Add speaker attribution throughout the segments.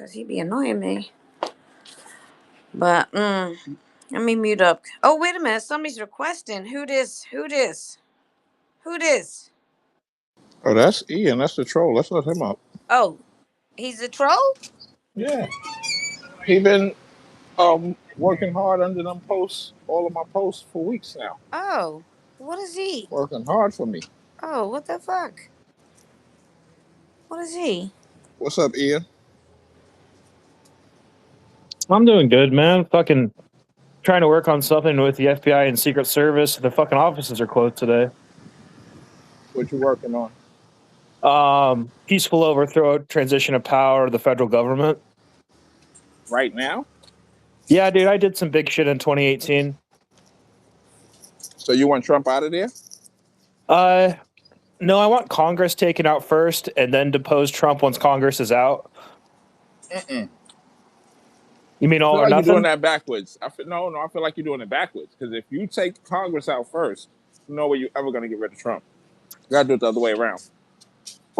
Speaker 1: because he be annoying me. But let me mute up. Oh, wait a minute. Somebody's requesting. Who this? Who this? Who this?
Speaker 2: Oh, that's Ian. That's the troll. Let's let him up.
Speaker 1: Oh, he's a troll?
Speaker 2: Yeah, he been working hard under them posts, all of my posts for weeks now.
Speaker 1: Oh, what is he?
Speaker 2: Working hard for me.
Speaker 1: Oh, what the fuck? What is he?
Speaker 2: What's up, Ian?
Speaker 3: I'm doing good, man. Fucking trying to work on something with the FBI and Secret Service. The fucking offices are closed today.
Speaker 2: What you working on?
Speaker 3: Peaceful overthrow, transition of power of the federal government.
Speaker 2: Right now?
Speaker 3: Yeah, dude, I did some big shit in 2018.
Speaker 2: So you want Trump out of there?
Speaker 3: No, I want Congress taken out first and then depose Trump once Congress is out.
Speaker 2: Mm-mm.
Speaker 3: You mean
Speaker 2: I
Speaker 3: all
Speaker 2: feel
Speaker 3: or
Speaker 2: like you're
Speaker 3: nothing?
Speaker 2: doing that backwards. No. I feel like you're doing it backwards. Because if you take Congress out first, no way you're ever going to get rid of Trump. You got to do it the other way around.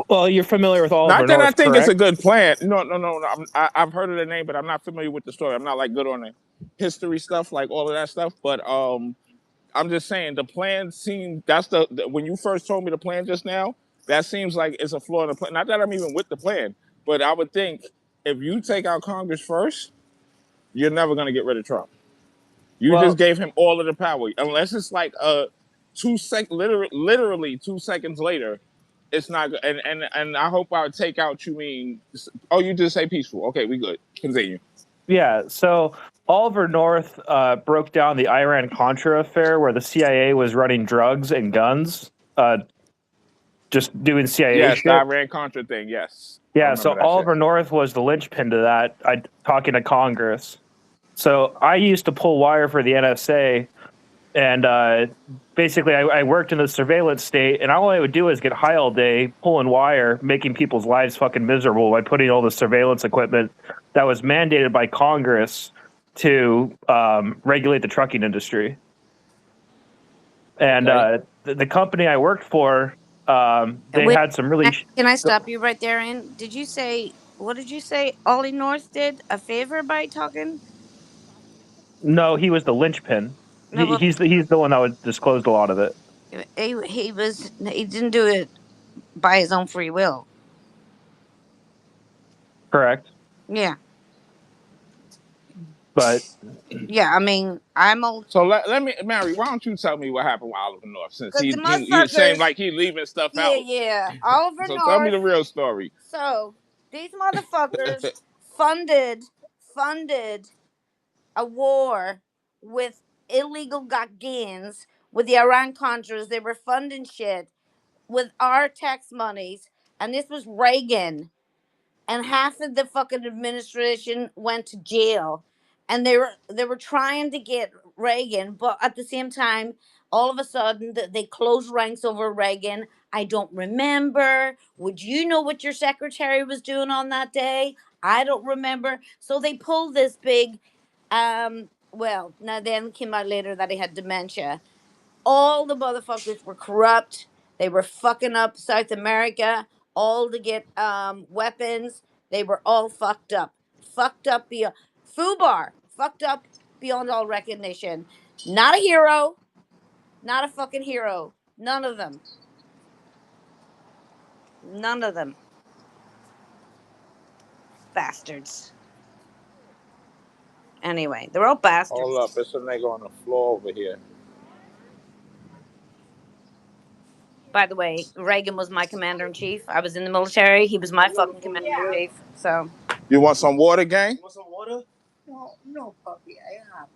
Speaker 3: Well, you're familiar with Oliver
Speaker 2: Not that I
Speaker 3: North,
Speaker 2: think it's a
Speaker 3: correct?
Speaker 2: good plan. No. I've heard of the name, but I'm not familiar with the story. I'm not like good on the history stuff, like all of that stuff. But I'm just saying the plan seemed. That's when you first told me the plan just now. That seems like it's a flaw in the plan. Not that I'm even with the plan, but I would think if you take out Congress first, you're never going to get rid of Trump. You just
Speaker 3: Well,
Speaker 2: gave him all of the power, unless it's like 2 sec, literally 2 seconds later. It's not, and I hope I would take out. You mean? Oh, you just say peaceful. Okay, we good. Continue.
Speaker 3: yeah, so Oliver North broke down the Iran-Contra affair where the CIA was running drugs and guns, just doing CIA
Speaker 2: Yes, the
Speaker 3: shit.
Speaker 2: Iran Contra thing. Yes, I
Speaker 3: Yeah, so
Speaker 2: remember that shit.
Speaker 3: Oliver North was the linchpin to that, talking to Congress. So I used to pull wire for the NSA, and basically I worked in the surveillance state, and all I would do is get high all day, pulling wire, making people's lives fucking miserable by putting all the surveillance equipment that was mandated by Congress to regulate the trucking industry. And
Speaker 2: Okay.
Speaker 3: the company I worked for, they
Speaker 1: Wait,
Speaker 3: had some really.
Speaker 1: can I stop you right there? And did you say, what did you say? Ollie North did a favor by talking?
Speaker 3: No, he was the linchpin.
Speaker 1: No, but
Speaker 3: He's the one that would disclosed a lot of it.
Speaker 1: he didn't do it by his own free will.
Speaker 3: Correct.
Speaker 1: Yeah.
Speaker 3: But
Speaker 1: Yeah, I mean, I'm old.
Speaker 2: So let me, Mary. Why don't you tell me what happened with Oliver North? Since
Speaker 1: Because the
Speaker 2: he saying
Speaker 1: motherfuckers,
Speaker 2: like he leaving stuff
Speaker 1: yeah,
Speaker 2: out.
Speaker 1: yeah. Oliver
Speaker 2: So tell me
Speaker 1: North.
Speaker 2: the real story.
Speaker 1: So these motherfuckers funded funded a war with illegal Ghanaians with the Iran Contras. They were funding shit with our tax monies, and this was Reagan. And half of the fucking administration went to jail, and they were trying to get Reagan, but at the same time, all of a sudden they closed ranks over Reagan. I don't remember. Would you know what your secretary was doing on that day? I don't remember. So they pulled this big well, now then came out later that he had dementia. All the motherfuckers were corrupt. They were fucking up South America, all to get weapons. They were all fucked up. Fucked up beyond Fubar. Fucked up beyond all recognition. Not a hero. Not a fucking hero. None of them. None of them. Bastards. Anyway, they're all
Speaker 2: Hold
Speaker 1: bastards.
Speaker 2: up, it's a nigga on the floor over here.
Speaker 1: By the way, Reagan was my commander in chief. I was in the military. He was my fucking commander in chief. So
Speaker 2: You want some water, gang?
Speaker 4: You want some water? No, no, puppy. I have.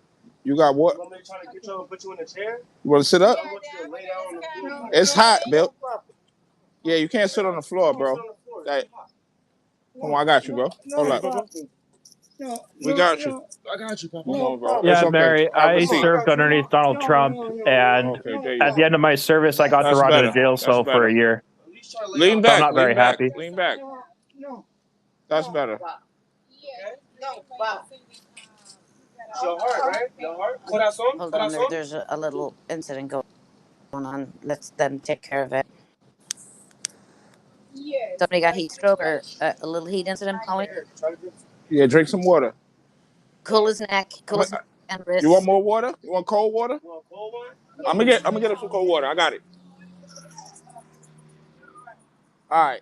Speaker 2: You got what?
Speaker 4: You want me to try to get you and put you in a chair?
Speaker 2: You want to sit up?
Speaker 4: I want you to lay down on the floor.
Speaker 2: It's hot, Bill. Yeah, you can't sit on the floor, bro. Hey, come on, I got you, bro. Hold up. We got you.
Speaker 4: I got you, Papa.
Speaker 2: Come on, bro. It's
Speaker 3: yeah,
Speaker 2: okay.
Speaker 3: Mary,
Speaker 2: Have a
Speaker 3: I
Speaker 2: seat.
Speaker 3: served underneath Donald Trump, and
Speaker 2: Okay, there you
Speaker 3: at
Speaker 2: go.
Speaker 3: the end of my service, I got to
Speaker 2: That's
Speaker 3: rot in a
Speaker 2: better.
Speaker 3: jail
Speaker 2: That's
Speaker 3: cell for
Speaker 2: better.
Speaker 3: a year.
Speaker 2: Lean
Speaker 3: So I'm
Speaker 2: back.
Speaker 3: not very
Speaker 2: Lean back.
Speaker 3: happy.
Speaker 2: Lean back. That's better.
Speaker 4: Your heart, right? Your heart. Corazón.
Speaker 1: hold on,
Speaker 4: Corazón.
Speaker 1: there's a little incident going on. Let's them take care of it. Somebody got heat stroke or a little heat incident, Polly.
Speaker 2: Yeah, drink some water.
Speaker 1: Cool his neck,
Speaker 2: I'm
Speaker 1: cool his neck and
Speaker 2: you want
Speaker 1: wrists.
Speaker 2: more water? You want cold water?
Speaker 4: You want a cold one?
Speaker 2: I'm gonna get him some cold water. I got it. All right.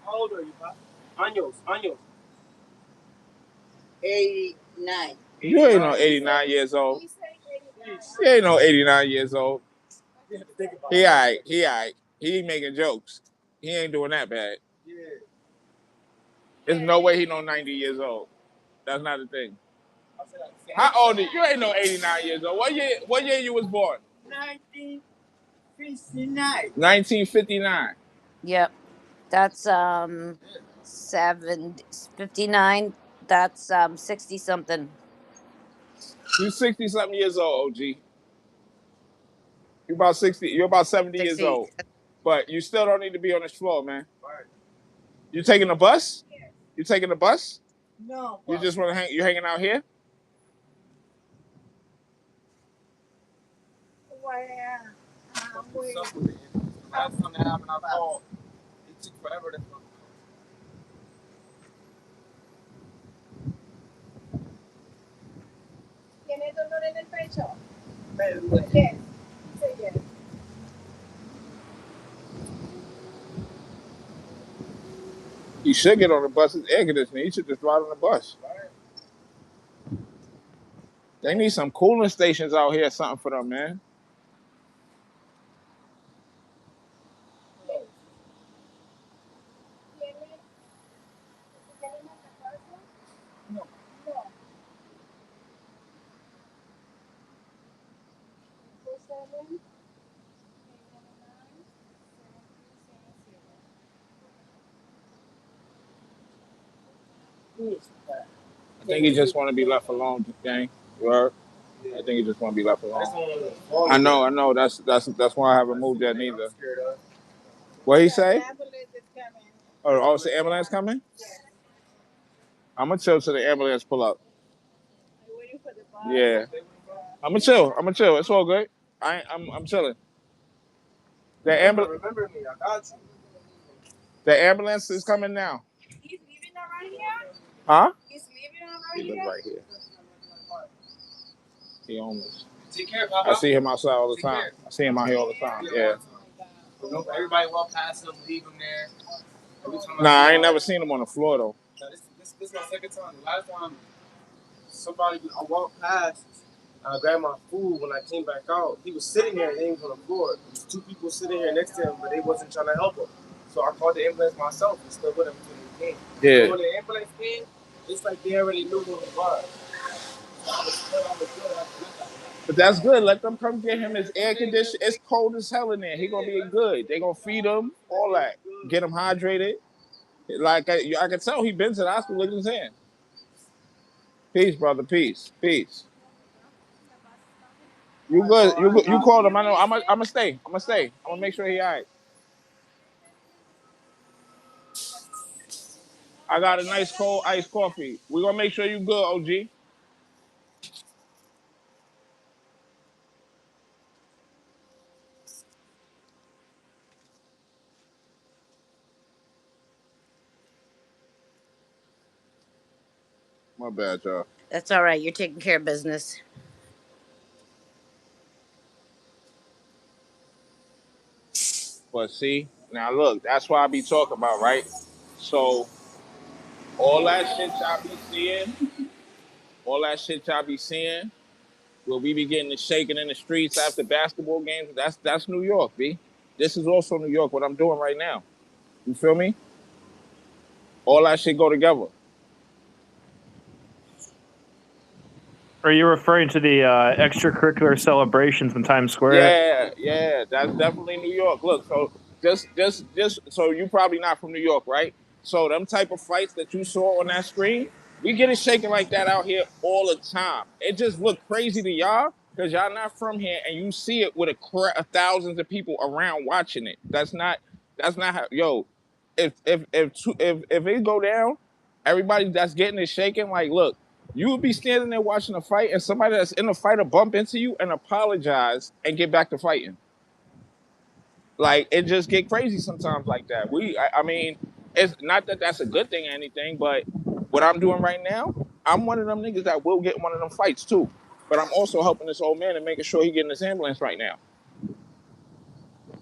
Speaker 4: How old are you, Pop? Años, años.
Speaker 1: 89.
Speaker 2: You ain't no 89 years old. You ain't no 89 years old.
Speaker 4: You have to think about
Speaker 2: He
Speaker 4: it.
Speaker 2: alright. He alright. He ain't making jokes. He ain't doing that bad.
Speaker 4: Yeah.
Speaker 2: There's no way he no 90 years old. That's not the thing.
Speaker 4: I said like
Speaker 2: How old are you? You ain't no 89 years old. What year you was born?
Speaker 4: 1959.
Speaker 2: 1959.
Speaker 1: Yep. That's 59. That's 60 something.
Speaker 2: You 60 something years old, OG. You about 60. You're about 70 years
Speaker 1: 60.
Speaker 2: old. But you still don't need to be on this floor, man. You taking the bus? You taking the bus?
Speaker 4: No.
Speaker 2: You just want to hang? You hanging out here?
Speaker 4: I'm waiting. Last time that happened, I called. It took forever to come. ¿Tiene dolor en el pecho? Yes. Say yes.
Speaker 2: You should get on the bus. It's air conditioning. You should just ride on the bus. They need some cooling stations out here, something for them, man.
Speaker 4: No. No.
Speaker 2: I think he just want to be left alone, gang. You heard? I think he just want to be left alone. I know. That's why I haven't moved yet neither. What he say? Oh, it's the ambulance coming? I'm gonna chill till the ambulance pull up. Yeah, I'm gonna chill. I'm gonna chill. It's all good. I'm chilling. The ambulance.
Speaker 4: Remember me, I got you.
Speaker 2: The ambulance is coming now.
Speaker 1: He's leaving around here?
Speaker 2: Huh?
Speaker 1: He's leaving
Speaker 2: He
Speaker 1: around
Speaker 2: lives
Speaker 1: here?
Speaker 2: right here. He homeless.
Speaker 4: Take care, Papa.
Speaker 2: I see him outside all the time. I see him out here all the time. Yeah.
Speaker 4: Everybody walk past him, leave him there.
Speaker 2: Nah, I ain't never seen him on the floor though.
Speaker 4: This is my second time. The last time, somebody, I walked past, I grabbed my food when I came back out. He was sitting there and he was on the floor. There was two people sitting here next to him, but they wasn't trying to help him. So I called the ambulance myself and stood with him until they came.
Speaker 2: Yeah.
Speaker 4: So when the ambulance came, it's like they already knew who he was.
Speaker 2: But that's good. Let them come get him his air conditioning. It's cold as hell in there. He gonna be good. They gonna feed him, all that. Get him hydrated. Like I can tell he been to the hospital with his hand. Peace, brother. Peace. Peace. You good? You good? You called him. I know. I'm gonna stay. I'm gonna stay. I'm gonna make sure he alright. I got a nice cold iced coffee. We gonna make sure you good, OG. My bad, y'all.
Speaker 1: That's all right. You're taking care of business.
Speaker 2: But see, now look, that's why I be talking about, right? So all that shit y'all be seeing, all that shit y'all be seeing, where we be getting the shaking in the streets after basketball games, that's New York, B. This is also New York, what I'm doing right now. You feel me? All that shit go together.
Speaker 3: Are you referring to the extracurricular celebrations in Times Square?
Speaker 2: Yeah, that's definitely New York. Look, so just so you probably not from New York, right? So them type of fights that you saw on that screen, we get it shaking like that out here all the time. It just look crazy to y'all because y'all not from here and you see it with thousands of people around watching it. That's not how. Yo, if it go down, everybody that's getting it shaking. Like, look, you would be standing there watching a fight, and somebody that's in the fight will bump into you and apologize and get back to fighting. Like it just get crazy sometimes like that. I mean, it's not that that's a good thing or anything, but what I'm doing right now, I'm one of them niggas that will get one of them fights too. But I'm also helping this old man and making sure he getting his ambulance right now.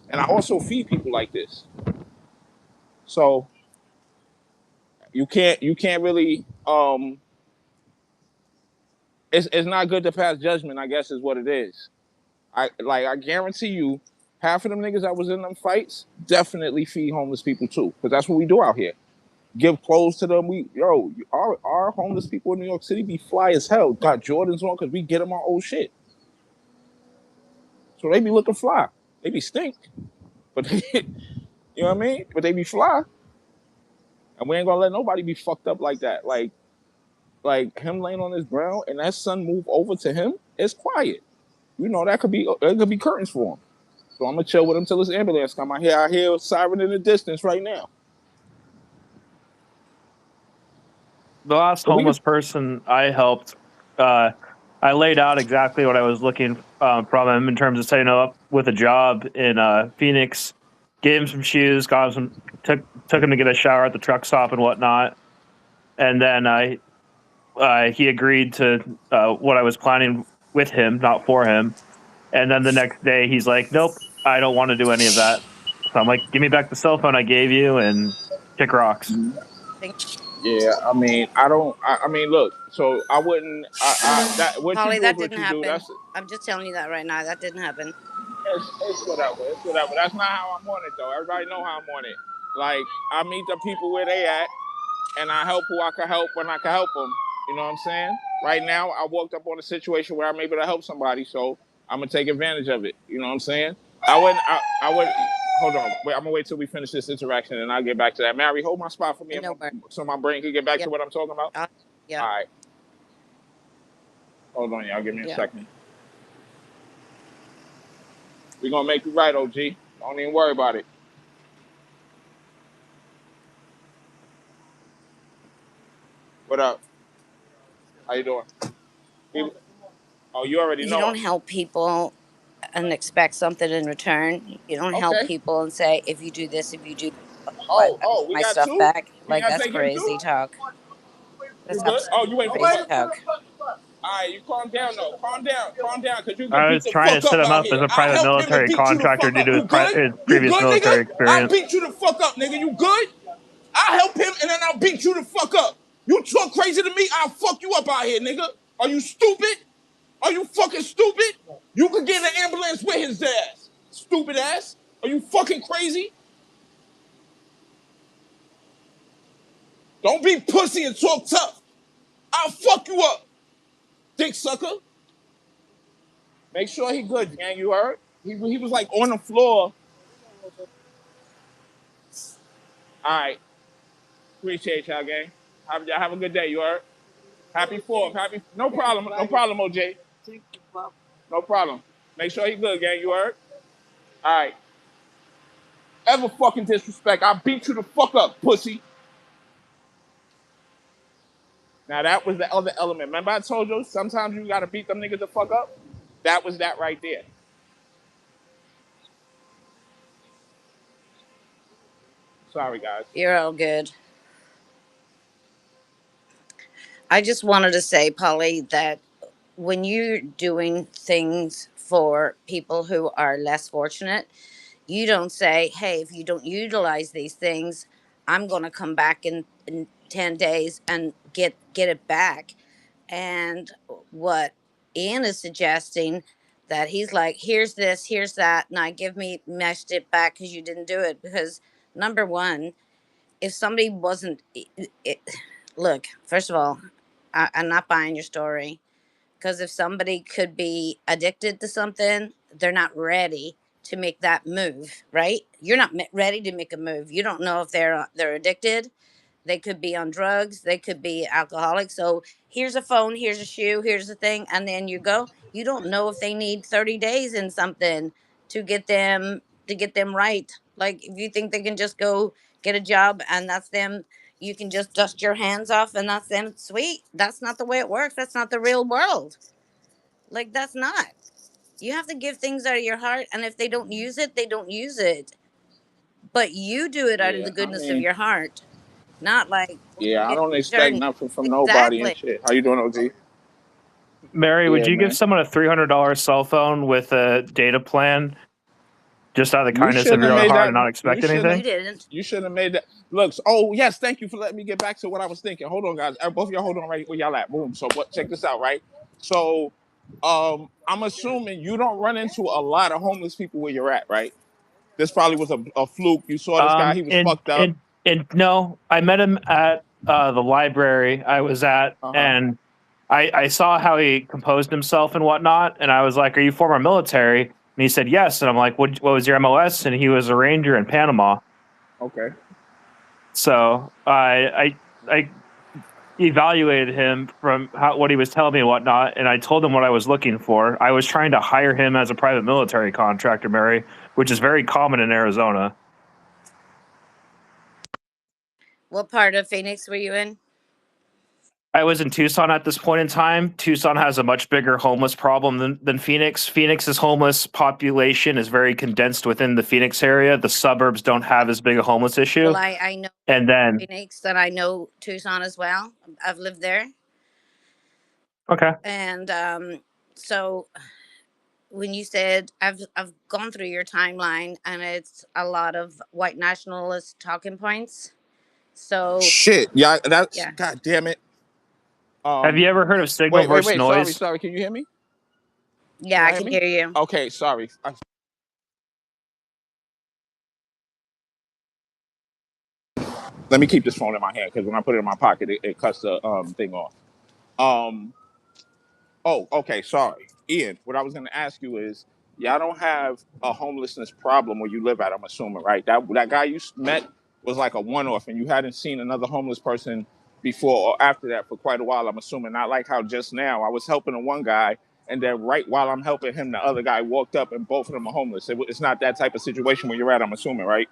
Speaker 2: And I also feed people like this. So you can't really it's not good to pass judgment, I guess is what it is. I guarantee you, half of them niggas that was in them fights definitely feed homeless people too, because that's what we do out here. Give clothes to them. Our homeless people in New York City be fly as hell. Got Jordans on because we get them our old shit, so they be looking fly. They be stink, but they, you know what I mean. But they be fly, and we ain't gonna let nobody be fucked up like that. Like him laying on his ground and that sun move over to him. It's quiet. You know that could be curtains for him. So I'm gonna chill with him till his ambulance come. I hear a siren in the distance right now.
Speaker 3: The last
Speaker 2: But we can.
Speaker 3: homeless person I helped, uh, I laid out exactly what I was looking from him in terms of setting him up with a job in Phoenix. Gave him some shoes, got him some, took him to get a shower at the truck stop and whatnot, and then he agreed to what I was planning with him, not for him. And then the next day, he's like, "Nope, I don't want to do any of that." So I'm like, "Give me back the cell phone I gave you and kick rocks."
Speaker 1: Think,
Speaker 2: Yeah, I mean, I don't. I mean, look. So I wouldn't. That what you
Speaker 1: Polly,
Speaker 2: do is
Speaker 1: that
Speaker 2: what
Speaker 1: didn't
Speaker 2: you do.
Speaker 1: happen. I'm just telling you that right now. That didn't happen.
Speaker 2: It's whatever. It's whatever. That's not how I'm on it though. Everybody know how I'm on it. Like I meet the people where they at, and I help who I can help when I can help them. You know what I'm saying? Right now, I walked up on a situation where I'm able to help somebody, so I'm gonna take advantage of it. You know what I'm saying? I wouldn't. I would. Hold on. Wait, I'm gonna wait till we finish this interaction, and I'll get back to that. Mary, hold my spot for me,
Speaker 1: No worries.
Speaker 2: so my brain can get back
Speaker 1: Yeah.
Speaker 2: to what I'm talking about.
Speaker 1: Yeah.
Speaker 2: All right. Hold on, y'all. Give me a
Speaker 1: Yeah.
Speaker 2: second. We're gonna make you right, OG. Don't even worry about it. What up? How you doing? Oh, you already
Speaker 1: You
Speaker 2: know
Speaker 1: don't
Speaker 2: him.
Speaker 1: help people and expect something in return. You don't help
Speaker 2: Okay.
Speaker 1: people and say, if you do this, if you do that, what? I want
Speaker 2: Oh, we
Speaker 1: my
Speaker 2: got
Speaker 1: stuff
Speaker 2: two.
Speaker 1: back.
Speaker 2: Can
Speaker 1: Like,
Speaker 2: I
Speaker 1: that's
Speaker 2: take him
Speaker 1: crazy
Speaker 2: too?
Speaker 1: talk.
Speaker 2: You
Speaker 1: That's
Speaker 2: good?
Speaker 1: absolutely
Speaker 2: Oh, you waiting for the
Speaker 1: crazy
Speaker 2: bus?
Speaker 1: talk.
Speaker 2: All right, you calm down though. Calm down, cause you get
Speaker 3: I
Speaker 2: beat
Speaker 3: was
Speaker 2: the
Speaker 3: trying to
Speaker 2: fuck
Speaker 3: set
Speaker 2: up
Speaker 3: him
Speaker 2: out
Speaker 3: up
Speaker 2: here.
Speaker 3: as a
Speaker 2: I
Speaker 3: private
Speaker 2: help him and
Speaker 3: military
Speaker 2: beat you the
Speaker 3: contractor
Speaker 2: fuck
Speaker 3: due
Speaker 2: up.
Speaker 3: to
Speaker 2: You good?
Speaker 3: his
Speaker 2: You
Speaker 3: previous
Speaker 2: good,
Speaker 3: military
Speaker 2: nigga? I
Speaker 3: experience.
Speaker 2: beat you the fuck up, nigga. You good? I help him and then I'll beat you the fuck up. You talk crazy to me, I'll fuck you up out here, nigga. Are you stupid? Are you fucking stupid? You could get in an ambulance with his ass. Stupid ass. Are you fucking crazy? Don't be pussy and talk tough. I'll fuck you up, dick sucker. Make sure he good, gang. You heard? He was like on the floor. All right. Appreciate y'all, gang. Have a good day. You heard? Happy Fourth. Happy. No problem. No problem, OJ. No problem. Make sure he good, gang. You heard? All right. Ever fucking disrespect, I'll beat you the fuck up, pussy. Now that was the other element. Remember I told you sometimes you gotta beat them niggas the fuck up? That was that right there. Sorry, guys.
Speaker 1: You're all good. I just wanted to say, Polly, that when you're doing things for people who are less fortunate, you don't say, hey, if you don't utilize these things, I'm going to come back in 10 days and get it back. And what Ian is suggesting, that he's like, here's this, here's that, now give me meshed it back because you didn't do it. Because number one, if somebody wasn't look, first of all, I'm not buying your story, because if somebody could be addicted to something, they're not ready to make that move, right? You're not ready to make a move. You don't know if they're addicted. They could be on drugs, they could be alcoholics. So here's a phone, here's a shoe, here's a thing, and then you go. You don't know if they need 30 days in something to get them right. Like, if you think they can just go get a job and that's them, you can just dust your hands off and that's them, sweet. That's not the way it works. That's not the real world. Like, that's not. You have to give things out of your heart, and if they don't use it, they don't use it. But you do it out of
Speaker 2: Yeah,
Speaker 1: the
Speaker 2: I
Speaker 1: goodness of
Speaker 2: mean,
Speaker 1: your heart, not like
Speaker 2: yeah, I don't expect
Speaker 1: certain.
Speaker 2: nothing from nobody and
Speaker 1: Exactly.
Speaker 2: shit. How you doing, OG?
Speaker 3: Mary, would
Speaker 2: Yeah,
Speaker 3: you give
Speaker 2: man.
Speaker 3: someone a $300 cell phone with a data plan just out of the
Speaker 2: You
Speaker 3: kindness of
Speaker 2: shouldn't
Speaker 3: your
Speaker 2: have
Speaker 3: own
Speaker 2: made
Speaker 3: heart
Speaker 2: that.
Speaker 3: and not
Speaker 2: You
Speaker 3: expect
Speaker 2: shouldn't have.
Speaker 1: You
Speaker 3: anything?
Speaker 1: didn't.
Speaker 2: You shouldn't have made that. Look. Oh yes, thank you for letting me get back to what I was thinking. Hold on, guys. Both of y'all, hold on right where y'all at. Boom. So what? Check this out, right? So, I'm assuming you don't run into a lot of homeless people where you're at, right? This probably was a fluke. You saw this guy. He was
Speaker 3: And
Speaker 2: fucked up.
Speaker 3: no, I met him at the library I was at,
Speaker 2: Uh huh.
Speaker 3: and I saw how he composed himself and whatnot, and I was like, "Are you former military?" And he said yes, and I'm like, "What was your MOS?" And he was a ranger in Panama.
Speaker 2: Okay.
Speaker 3: So I evaluated him from what he was telling me and whatnot, and I told him what I was looking for. I was trying to hire him as a private military contractor, Mary, which is very common in Arizona.
Speaker 1: What part of Phoenix were you in?
Speaker 3: I was in Tucson at this point in time. Tucson has a much bigger homeless problem than Phoenix. Phoenix's homeless population is very condensed within the Phoenix area. The suburbs don't have as big a homeless issue.
Speaker 1: Well, I know
Speaker 3: And then,
Speaker 1: Phoenix, and I know Tucson as well. I've lived there,
Speaker 3: okay.
Speaker 1: and so when you said I've gone through your timeline, and it's a lot of white nationalist talking points. So
Speaker 2: Shit. Yeah. That's.
Speaker 1: yeah,
Speaker 2: God damn it.
Speaker 3: Have you ever heard of signal versus
Speaker 2: Wait. Sorry.
Speaker 3: noise?
Speaker 2: Sorry. Can you hear me? Can
Speaker 1: yeah, I
Speaker 2: y'all hear
Speaker 1: can
Speaker 2: me?
Speaker 1: hear you.
Speaker 2: Okay. Sorry. Let me keep this phone in my hand because when I put it in my pocket, it cuts the thing off. Um. Oh, okay. Sorry, Ian. What I was going to ask you is, y'all don't have a homelessness problem where you live at. I'm assuming, right? That guy you met was like a one-off, and you hadn't seen another homeless person before or after that for quite a while. I'm assuming, not like how just now I was helping the one guy, and then right while I'm helping him, the other guy walked up, and both of them are homeless. It's not that type of situation where you're at. I'm assuming, right?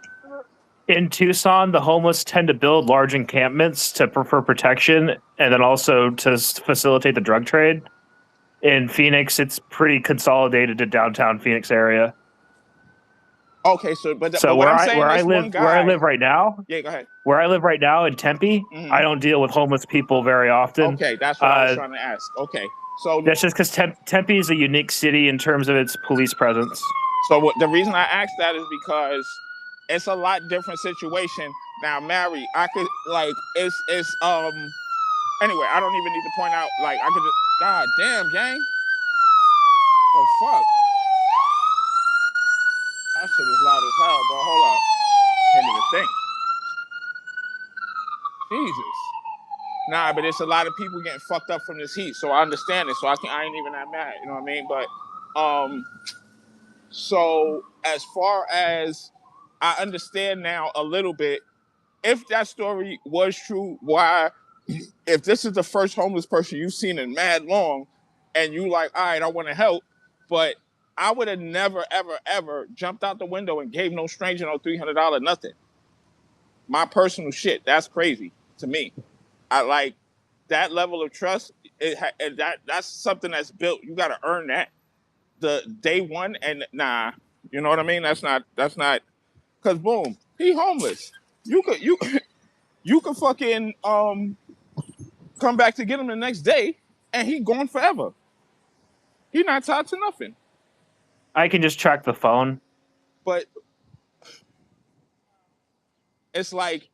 Speaker 3: In Tucson, the homeless tend to build large encampments for protection and then also to facilitate the drug trade. In Phoenix, it's pretty consolidated to downtown Phoenix area.
Speaker 2: Okay, so but
Speaker 3: So
Speaker 2: what I'm saying, this one
Speaker 3: where I
Speaker 2: guy.
Speaker 3: live right now,
Speaker 2: Yeah, go ahead.
Speaker 3: where I live right now in Tempe,
Speaker 2: Hmm.
Speaker 3: I don't deal with homeless people very often.
Speaker 2: Okay, that's what I was
Speaker 3: Uh,
Speaker 2: trying to ask. Okay, so
Speaker 3: that's just because Tempe is a unique city in terms of its police presence.
Speaker 2: the reason I asked that is because it's a lot different situation. Now, Mary, I could like it's. Anyway, I don't even need to point out like I could just God damn gang. Oh fuck. That shit is loud as hell, bro. Hold up. Can't even think. Jesus. Nah, but it's a lot of people getting fucked up from this heat, so I understand it. So I ain't even that mad. You know what I mean? But so as far as I understand now a little bit, if that story was true, why, if this is the first homeless person you've seen in mad long, and you like, all right, I want to help, but I would have never, ever, ever jumped out the window and gave no stranger no $300 nothing. My personal shit. That's crazy to me. I like that level of trust. That's something that's built. You got to earn that the day one. And nah, you know what I mean. That's not because boom, he homeless. You you could fucking come back to get him the next day, and he gone forever. He not tied to nothing.
Speaker 3: I can just track the phone.
Speaker 2: But it's like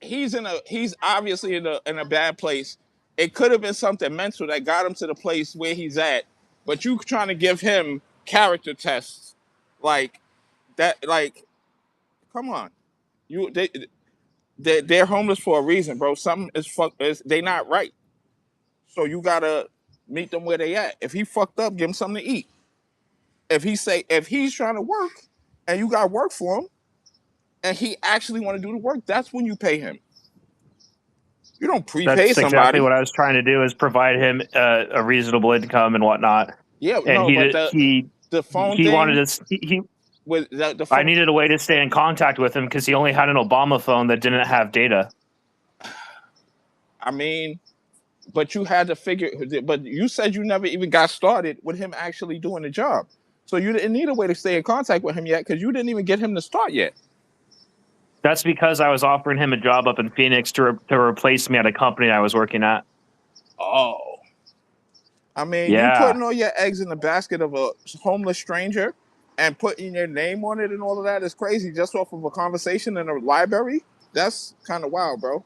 Speaker 2: he's obviously in a bad place. It could have been something mental that got him to the place where he's at. But you trying to give him character tests like that? Like, come on, you they're homeless for a reason, bro. Something is fuck. They not right. So you gotta meet them where they at. If he fucked up, give him something to eat. If he's trying to work and you got work for him and he actually want to do the work, that's when you pay him. You don't prepay
Speaker 3: That's exactly
Speaker 2: somebody.
Speaker 3: what I was trying to do, is provide him a reasonable income and whatnot.
Speaker 2: Yeah,
Speaker 3: And
Speaker 2: no, but the phone
Speaker 3: he
Speaker 2: thing
Speaker 3: wanted to
Speaker 2: with the
Speaker 3: I
Speaker 2: phone.
Speaker 3: needed a way to stay in contact with him because he only had an Obama phone that didn't have data.
Speaker 2: I mean, but you had to figure. But you said you never even got started with him actually doing the job. So you didn't need a way to stay in contact with him yet because you didn't even get him to start yet.
Speaker 3: That's because I was offering him a job up in Phoenix to replace me at a company I was working at.
Speaker 2: Oh. I mean, you
Speaker 3: Yeah.
Speaker 2: putting all your eggs in the basket of a homeless stranger and putting your name on it and all of that is crazy just off of a conversation in a library. That's kind of wild, bro.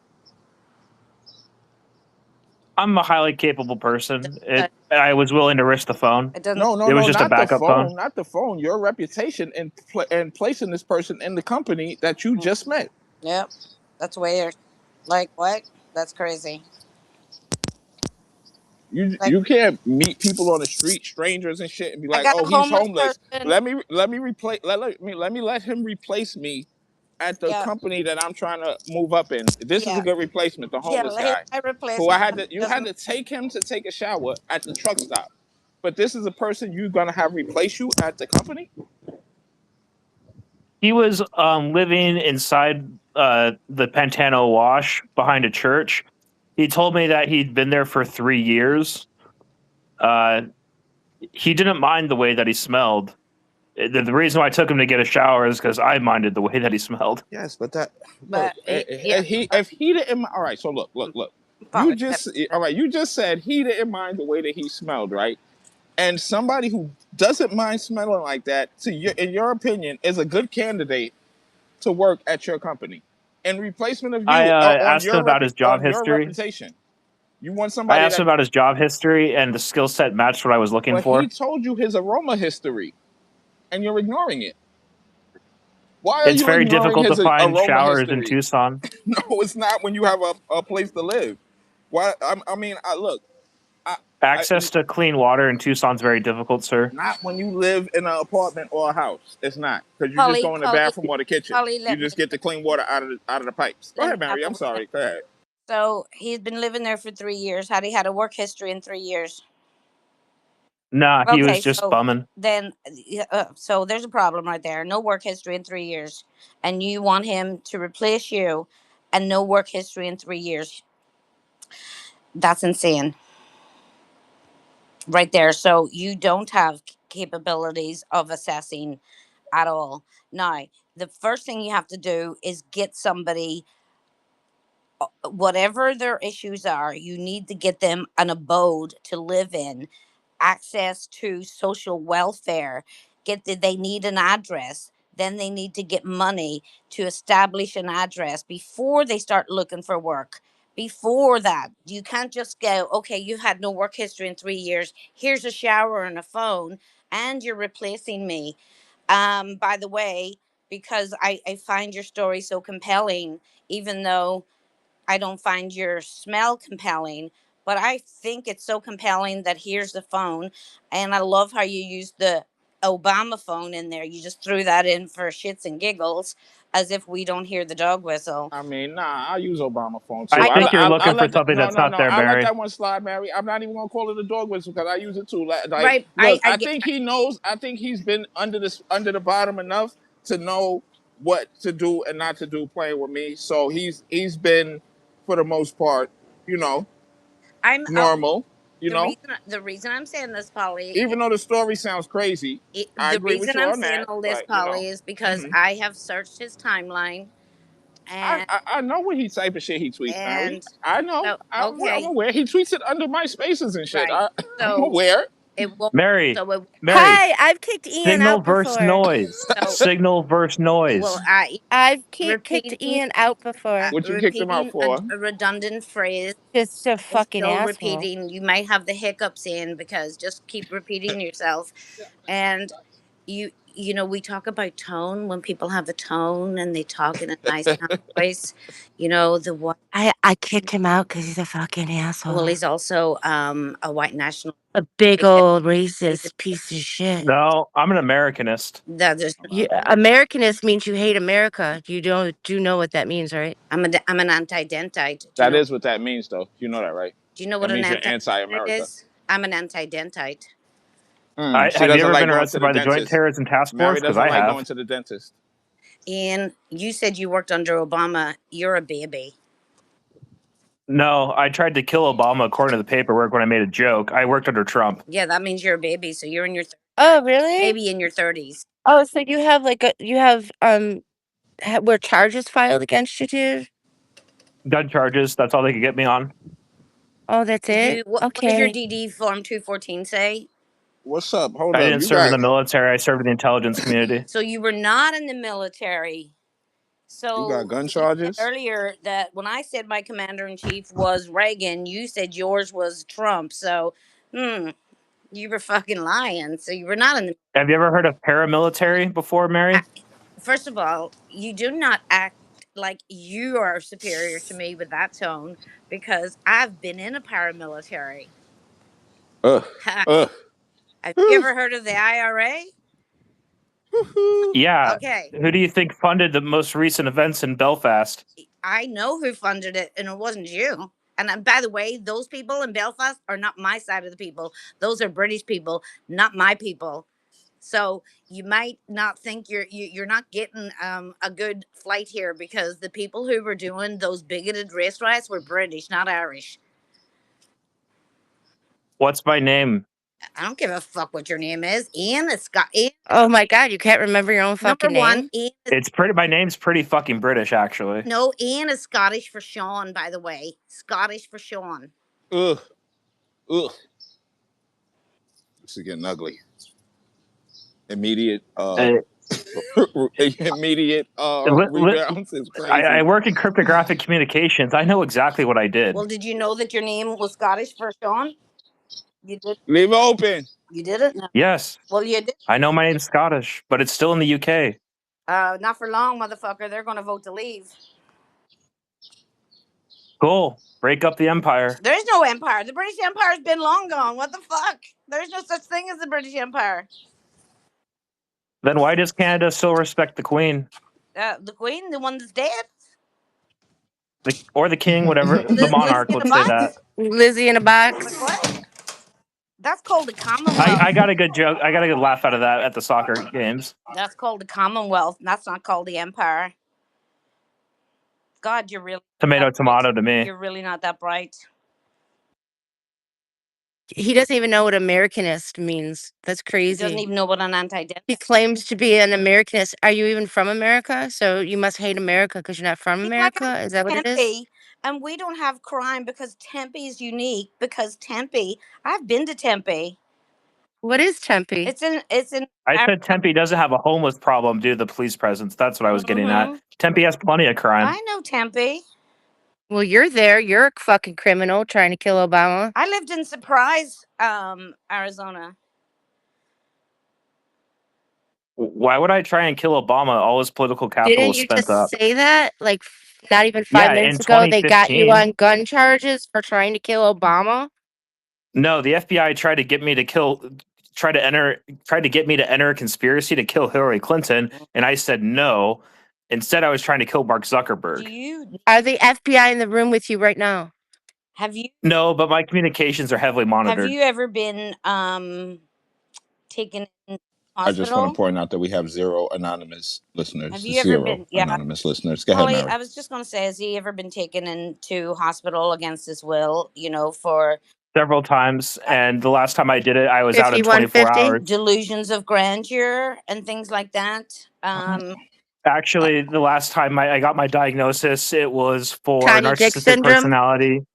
Speaker 3: I'm a highly capable person.
Speaker 1: It
Speaker 3: I was willing to risk the phone.
Speaker 1: doesn't.
Speaker 2: No, no,
Speaker 3: It was
Speaker 2: no,
Speaker 3: just a
Speaker 2: not the
Speaker 3: backup phone.
Speaker 2: phone, not the phone. Your reputation and placing this person in the company that you just met.
Speaker 1: Yep, that's weird. Like what? That's crazy. Like
Speaker 2: You can't meet people on the street, strangers and shit, and be
Speaker 1: I
Speaker 2: like,
Speaker 1: got
Speaker 2: "Oh,
Speaker 1: a
Speaker 2: he's
Speaker 1: homeless
Speaker 2: homeless.
Speaker 1: person.
Speaker 2: Let me replace let me let him replace me at the
Speaker 1: Yeah,
Speaker 2: company that I'm trying to move up in. This is a
Speaker 1: yeah,
Speaker 2: good replacement, the
Speaker 1: yeah.
Speaker 2: homeless
Speaker 1: Here's
Speaker 2: guy,
Speaker 1: my
Speaker 2: who I
Speaker 1: replacement.
Speaker 2: had to you had
Speaker 1: Doesn't.
Speaker 2: to take him to take a shower at the truck stop. But this is a person you're gonna have replace you at the company.
Speaker 3: He was living inside the Pantano Wash behind a church. He told me that he'd been there for 3 years. Uh, he didn't mind the way that he smelled. The reason why I took him to get a shower is because I minded the way that he smelled.
Speaker 2: Yes, but that look,
Speaker 1: But yeah,
Speaker 2: if he didn't. All right, so look. You
Speaker 1: probably.
Speaker 2: just all right. You just said he didn't mind the way that he smelled, right? And somebody who doesn't mind smelling like that, in your opinion, is a good candidate to work at your company in replacement of
Speaker 3: I
Speaker 2: you
Speaker 3: asked him about his job
Speaker 2: on your
Speaker 3: history.
Speaker 2: reputation. You want
Speaker 3: I
Speaker 2: somebody
Speaker 3: asked him
Speaker 2: that,
Speaker 3: about his job history, and the skill set matched what I was looking
Speaker 2: but he
Speaker 3: for.
Speaker 2: told you his aroma history, and you're ignoring it. Why are
Speaker 3: It's
Speaker 2: you
Speaker 3: very
Speaker 2: ignoring
Speaker 3: difficult to
Speaker 2: his
Speaker 3: find
Speaker 2: aroma
Speaker 3: showers in
Speaker 2: history?
Speaker 3: Tucson.
Speaker 2: No, it's not when you have a place to live. Why? I mean, look, I, I,
Speaker 3: Access to clean water in Tucson is very difficult, sir.
Speaker 2: not when you live in an apartment or a house. It's not because you just
Speaker 1: Polly,
Speaker 2: go in the
Speaker 1: Polly,
Speaker 2: bathroom or the kitchen.
Speaker 1: Polly.
Speaker 2: You just get the clean water out of the pipes. Go
Speaker 1: Let me
Speaker 2: ahead,
Speaker 1: have
Speaker 2: Mary.
Speaker 1: a
Speaker 2: I'm
Speaker 1: word.
Speaker 2: sorry. Go ahead.
Speaker 1: So he's been living there for 3 years. Had he had a work history in 3 years?
Speaker 3: Nah, he was
Speaker 1: Okay,
Speaker 3: just
Speaker 1: so
Speaker 3: bumming.
Speaker 1: then, so there's a problem right there. No work history in 3 years, and you want him to replace you, and no work history in 3 years. That's insane, right there. So you don't have capabilities of assessing at all. Now, the first thing you have to do is get somebody, whatever their issues are, you need to get them an abode to live in, access to social welfare, they need an address, then they need to get money to establish an address before they start looking for work. Before that, you can't just go, okay, you've had no work history in 3 years, here's a shower and a phone, and you're replacing me. By the way, because I find your story so compelling, even though I don't find your smell compelling, but I think it's so compelling that here's the phone. And I love how you used the Obama phone in there. You just threw that in for shits and giggles as if we don't hear the dog whistle.
Speaker 2: I mean, nah, I use Obama phone
Speaker 3: I
Speaker 2: too.
Speaker 1: I know.
Speaker 3: think you're
Speaker 2: I
Speaker 3: looking for
Speaker 2: let that,
Speaker 3: something
Speaker 2: no,
Speaker 3: that's
Speaker 2: no,
Speaker 3: not
Speaker 2: no.
Speaker 3: there,
Speaker 2: I let
Speaker 3: Barry.
Speaker 2: that one slide, Mary. I'm not even gonna call it a dog whistle because I use it too. Like,
Speaker 1: Right.
Speaker 2: look,
Speaker 1: I
Speaker 2: I
Speaker 1: get
Speaker 2: think he knows. I think he's been under the bottom enough to know what to do and not to do playing with me. So he's been, for the most part, you know,
Speaker 1: I'm
Speaker 2: normal. You know,
Speaker 1: the reason I'm saying this, Polly,
Speaker 2: even though the story sounds crazy, I
Speaker 1: the
Speaker 2: agree with
Speaker 1: reason
Speaker 2: you
Speaker 1: I'm
Speaker 2: on
Speaker 1: saying
Speaker 2: that.
Speaker 1: all this,
Speaker 2: But you
Speaker 1: Polly,
Speaker 2: know,
Speaker 1: is because
Speaker 2: hmm
Speaker 1: I have searched his timeline, and
Speaker 2: I know what he type of shit he tweets, Mary.
Speaker 1: and
Speaker 2: I know.
Speaker 1: so
Speaker 2: I'm
Speaker 1: okay,
Speaker 2: aware. He tweets it under my spaces and shit.
Speaker 1: right.
Speaker 2: I'm
Speaker 1: So
Speaker 2: aware.
Speaker 1: it won't.
Speaker 3: Mary,
Speaker 1: So it,
Speaker 3: Mary,
Speaker 5: Hi, I've kicked Ian
Speaker 3: signal
Speaker 5: out
Speaker 3: versus
Speaker 5: before.
Speaker 3: noise.
Speaker 1: so
Speaker 3: Signal versus
Speaker 1: well,
Speaker 3: noise.
Speaker 5: I've kicked
Speaker 1: repeating
Speaker 5: Ian out before.
Speaker 2: What you kicked him out
Speaker 1: repeating
Speaker 2: for?
Speaker 1: a redundant phrase
Speaker 5: Just a
Speaker 1: is
Speaker 5: fucking
Speaker 1: still
Speaker 5: asshole.
Speaker 1: repeating. You might have the hiccups in because just keep repeating yourself. And we talk about tone when people have a tone and they talk in a nice kind of voice. The what?
Speaker 5: I kicked him out because he's a fucking
Speaker 1: Well,
Speaker 5: asshole.
Speaker 1: he's also a white national.
Speaker 5: A big
Speaker 1: Bigot.
Speaker 5: old
Speaker 1: He's a,
Speaker 5: racist piece of shit.
Speaker 3: No, I'm an Americanist.
Speaker 1: there's,
Speaker 5: Americanist means you hate America. You do know what that means, right?
Speaker 1: I'm an anti-dentite. Do you
Speaker 2: That
Speaker 1: know?
Speaker 2: is what that means, though. You know that, right?
Speaker 1: Do you know
Speaker 2: That
Speaker 1: what an
Speaker 2: means you're
Speaker 1: anti-dentite
Speaker 2: anti-America.
Speaker 1: is? I'm an anti-dentite.
Speaker 2: She
Speaker 3: Have you
Speaker 2: doesn't
Speaker 3: ever
Speaker 2: like
Speaker 3: been
Speaker 2: going to
Speaker 3: arrested
Speaker 2: the
Speaker 3: by the Joint
Speaker 2: dentist.
Speaker 3: Terrorism Task
Speaker 2: Mary
Speaker 3: Force? Because
Speaker 2: doesn't
Speaker 3: I
Speaker 2: like
Speaker 3: have.
Speaker 2: going to the dentist.
Speaker 1: And you said you worked under Obama. You're a baby.
Speaker 3: No, I tried to kill Obama according to the paperwork when I made a joke. I worked under Trump.
Speaker 1: Yeah, that means you're a baby. So you're in your
Speaker 5: Oh, really?
Speaker 1: maybe in your 30s.
Speaker 5: Oh, so you have were charges filed against you too?
Speaker 3: Gun charges. That's all they could get me on.
Speaker 5: Oh, that's
Speaker 1: Did
Speaker 5: it?
Speaker 1: you? What did your
Speaker 5: Okay.
Speaker 1: DD Form 214 say?
Speaker 2: What's up? Hold
Speaker 3: I
Speaker 2: up.
Speaker 3: didn't
Speaker 2: You
Speaker 3: serve in
Speaker 2: got
Speaker 3: the military. I served in the intelligence community.
Speaker 1: So you were not in the military. So
Speaker 2: gun
Speaker 1: you said
Speaker 2: charges?
Speaker 1: earlier that when I said my commander in chief was Reagan, you said yours was Trump. So, you were fucking lying. So you were not in the.
Speaker 3: Have you ever heard of paramilitary before,
Speaker 1: I,
Speaker 3: Mary?
Speaker 1: first of all, you do not act like you are superior to me with that tone because I've been in a paramilitary.
Speaker 2: Ugh.
Speaker 1: Have
Speaker 2: Ugh.
Speaker 1: you ever heard of the IRA?
Speaker 3: Yeah.
Speaker 1: Okay,
Speaker 3: Who do you think funded the most recent events in Belfast?
Speaker 1: I know who funded it, and it wasn't you. And by the way, those people in Belfast are not my side of the people. Those are British people, not my people. So you might not think you're not getting a good flight here because the people who were doing those bigoted race riots were British, not Irish.
Speaker 3: What's my name?
Speaker 1: I don't give a fuck what your name is. Ian is Scott. Ian,
Speaker 5: Oh my God, you can't remember your own
Speaker 1: number
Speaker 5: fucking
Speaker 1: one.
Speaker 5: name?
Speaker 1: Ian is,
Speaker 3: It's pretty. My name's pretty fucking British, actually.
Speaker 1: no, Ian is Scottish for Sean. By the way, Scottish for Sean.
Speaker 2: Ugh. Ugh. This is getting ugly. Immediate
Speaker 3: Uh,
Speaker 2: immediate
Speaker 3: li- li-
Speaker 2: rebounds is
Speaker 3: I
Speaker 2: crazy.
Speaker 3: work in cryptographic communications. I know exactly what I did.
Speaker 1: Well, did you know that your name was Scottish for Sean? You did.
Speaker 2: Leave it open.
Speaker 1: You did it. No.
Speaker 3: Yes,
Speaker 1: Well, you did.
Speaker 3: I know my name's Scottish, but it's still in the UK.
Speaker 1: Not for long, motherfucker. They're going to vote to leave.
Speaker 3: Cool. Break up the empire.
Speaker 1: There's no empire. The British Empire's been long gone. What the fuck? There's no such thing as the British Empire.
Speaker 3: Then why does Canada still respect the Queen?
Speaker 1: The Queen, the one that's dead.
Speaker 3: Or the King, whatever. The
Speaker 1: Lizzie
Speaker 3: monarch,
Speaker 1: in a
Speaker 3: let's say that.
Speaker 1: box.
Speaker 5: Lizzie in a
Speaker 1: Like
Speaker 5: box.
Speaker 1: what? That's called the Commonwealth.
Speaker 3: I got a good joke. I got a good laugh out of that at the soccer games.
Speaker 1: That's called the Commonwealth. That's not called the Empire. God, you're really not
Speaker 3: Tomato,
Speaker 1: that bright.
Speaker 3: tomato to me.
Speaker 1: You're really not that bright.
Speaker 5: He doesn't even know what Americanist means. That's
Speaker 1: He doesn't
Speaker 5: crazy.
Speaker 1: even know what an anti-debt.
Speaker 5: He claims to be an Americanist. Are you even from America? So you must hate America because you're not from
Speaker 1: See, like I'm
Speaker 5: America? Is that what it is?
Speaker 1: Tempe, and we don't have crime because Tempe is unique. Because Tempe, I've been to Tempe.
Speaker 5: What is Tempe?
Speaker 1: It's in.
Speaker 3: I said Tempe doesn't have a homeless problem due to the police presence. That's what I was getting at. Tempe has plenty of crime.
Speaker 1: I know Tempe.
Speaker 5: Well, you're there. You're a fucking criminal trying to kill Obama.
Speaker 1: I lived in Surprise, Arizona.
Speaker 3: Why would I try and kill Obama? All his political capital
Speaker 5: Didn't
Speaker 3: is
Speaker 5: you
Speaker 3: spent
Speaker 5: just
Speaker 3: up.
Speaker 5: say that? Like not even 5 minutes
Speaker 3: in
Speaker 5: ago, they got you
Speaker 3: 2015.
Speaker 5: on gun charges for trying to kill Obama?
Speaker 3: No, the FBI tried to get me to get me to enter a conspiracy to kill Hillary Clinton, and I said no. Instead, I was trying to kill Mark Zuckerberg.
Speaker 5: Are the FBI in the room with you right now?
Speaker 3: No, but my communications are heavily monitored.
Speaker 1: Have you ever been taken in
Speaker 2: I just want
Speaker 1: hospital?
Speaker 2: to point out that we have 0 anonymous listeners.
Speaker 1: Have you ever
Speaker 2: 0
Speaker 1: been? Yeah.
Speaker 2: anonymous listeners. Go ahead,
Speaker 1: Holly,
Speaker 2: Mary.
Speaker 1: I was just going to say, has he ever been taken into hospital against his will? You know, for
Speaker 3: Several times, and the last time I did it, I was out in 24
Speaker 5: 5150?
Speaker 3: hours.
Speaker 1: delusions of grandeur and things like that.
Speaker 3: Actually, the last time I got my diagnosis, it was for
Speaker 5: Tiny dick
Speaker 3: narcissistic
Speaker 5: syndrome?
Speaker 3: personality.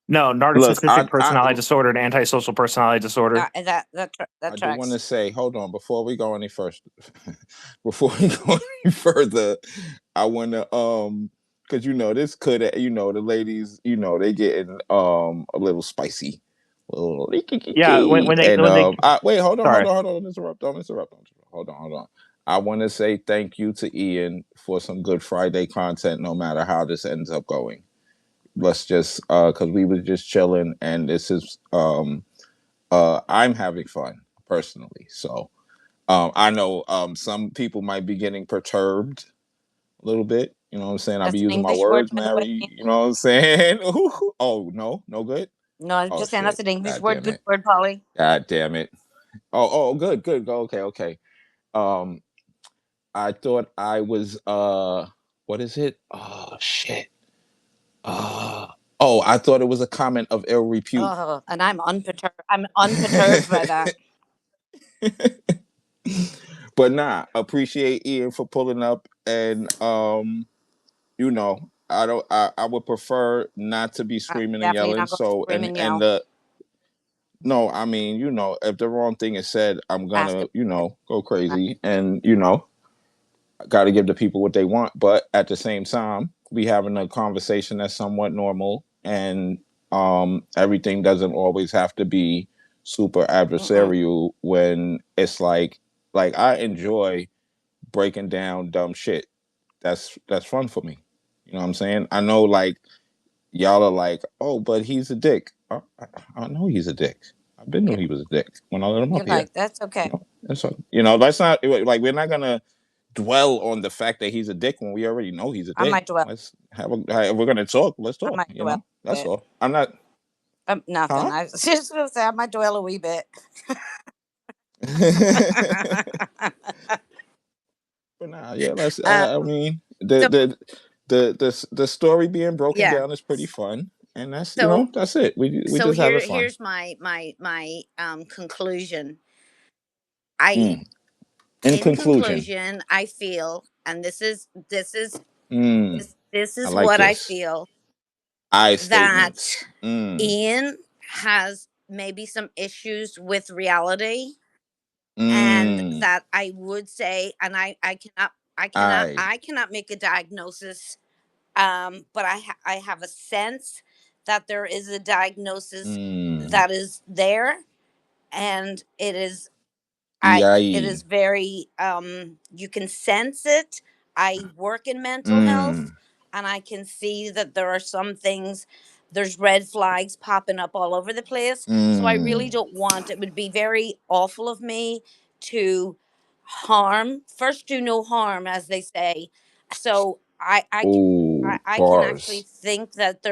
Speaker 3: No, narcissistic personality disorder and antisocial personality disorder.
Speaker 1: That
Speaker 2: I do
Speaker 1: tracks.
Speaker 2: want to say, hold on, before we go any first, before we go any further, I want to because this could the ladies they getting a little spicy,
Speaker 3: Yeah, when they
Speaker 2: wait, hold on,
Speaker 3: sorry.
Speaker 2: don't interrupt, hold on. I want to say thank you to Ian for some good Friday content, no matter how this ends up going. Let's just because we was just chilling, and this is I'm having fun personally. So I know some people might be getting perturbed a little bit. You know what I'm saying? I'll be using my words, Mary. You know what I'm saying? Oh, no good.
Speaker 1: No, I'm just saying that's an English word. Good word, Polly.
Speaker 2: God damn it. Oh, good. Okay. I thought I was what is it? Oh shit. I thought it was a comment of ill repute.
Speaker 1: And I'm unperturbed. I'm unperturbed by that.
Speaker 2: But nah, appreciate Ian for pulling up, and I don't. I would prefer not to be
Speaker 1: I'm
Speaker 2: screaming and
Speaker 1: definitely
Speaker 2: yelling.
Speaker 1: not going to
Speaker 2: So
Speaker 1: scream and
Speaker 2: and
Speaker 1: yell.
Speaker 2: the no, I mean, if the wrong thing is said, I'm gonna,
Speaker 1: Basketball.
Speaker 2: go crazy, and got to give the people what they want. But at the same time, we having a conversation that's somewhat normal, and everything doesn't always have to be super
Speaker 1: Mm-mm.
Speaker 2: adversarial when it's like I enjoy breaking down dumb shit. That's fun for me. You know what I'm saying? I know like y'all are like, oh, but he's a dick. I know he's a dick. I've been knew
Speaker 1: You're,
Speaker 2: he was a dick when I let him
Speaker 1: you're
Speaker 2: up here.
Speaker 1: like, that's okay.
Speaker 2: And so that's not like we're not gonna dwell on the fact that he's a dick when we already know he's a
Speaker 1: I
Speaker 2: dick.
Speaker 1: might dwell.
Speaker 2: Let's if we're gonna talk, let's
Speaker 1: I
Speaker 2: talk.
Speaker 1: might dwell a
Speaker 2: That's
Speaker 1: bit.
Speaker 2: all. I'm not,
Speaker 1: Nothing.
Speaker 2: huh?
Speaker 1: I was just going to say I might dwell a wee bit.
Speaker 2: But nah, yeah. Let's.
Speaker 1: um,
Speaker 2: I mean,
Speaker 1: so
Speaker 2: the story being broken
Speaker 1: yeah.
Speaker 2: down is pretty fun, and
Speaker 1: So
Speaker 2: that's it. We
Speaker 1: so
Speaker 2: just having fun.
Speaker 1: here's my conclusion. I
Speaker 2: Mm. In
Speaker 1: In
Speaker 2: conclusion,
Speaker 1: conclusion, I feel, and
Speaker 2: mm,
Speaker 1: this
Speaker 2: I
Speaker 1: is
Speaker 2: like
Speaker 1: what I
Speaker 2: this.
Speaker 1: feel,
Speaker 2: I
Speaker 1: that
Speaker 2: statements. Mm,
Speaker 1: Ian has maybe some issues with reality, and
Speaker 2: mm,
Speaker 1: that I would say, and
Speaker 2: I.
Speaker 1: I cannot make a diagnosis, but I have a sense that there is a diagnosis
Speaker 2: Mm,
Speaker 1: that is there, and it
Speaker 2: EIE.
Speaker 1: is very, you can sense it. I work in mental health,
Speaker 2: Mm,
Speaker 1: and I can see that there are some things, there's red flags popping up all over the place. So I really
Speaker 2: mm.
Speaker 1: don't want, it would be very awful of me to harm, first do no harm, as they say. So
Speaker 2: Oh,
Speaker 1: I can actually
Speaker 2: bars.
Speaker 1: think that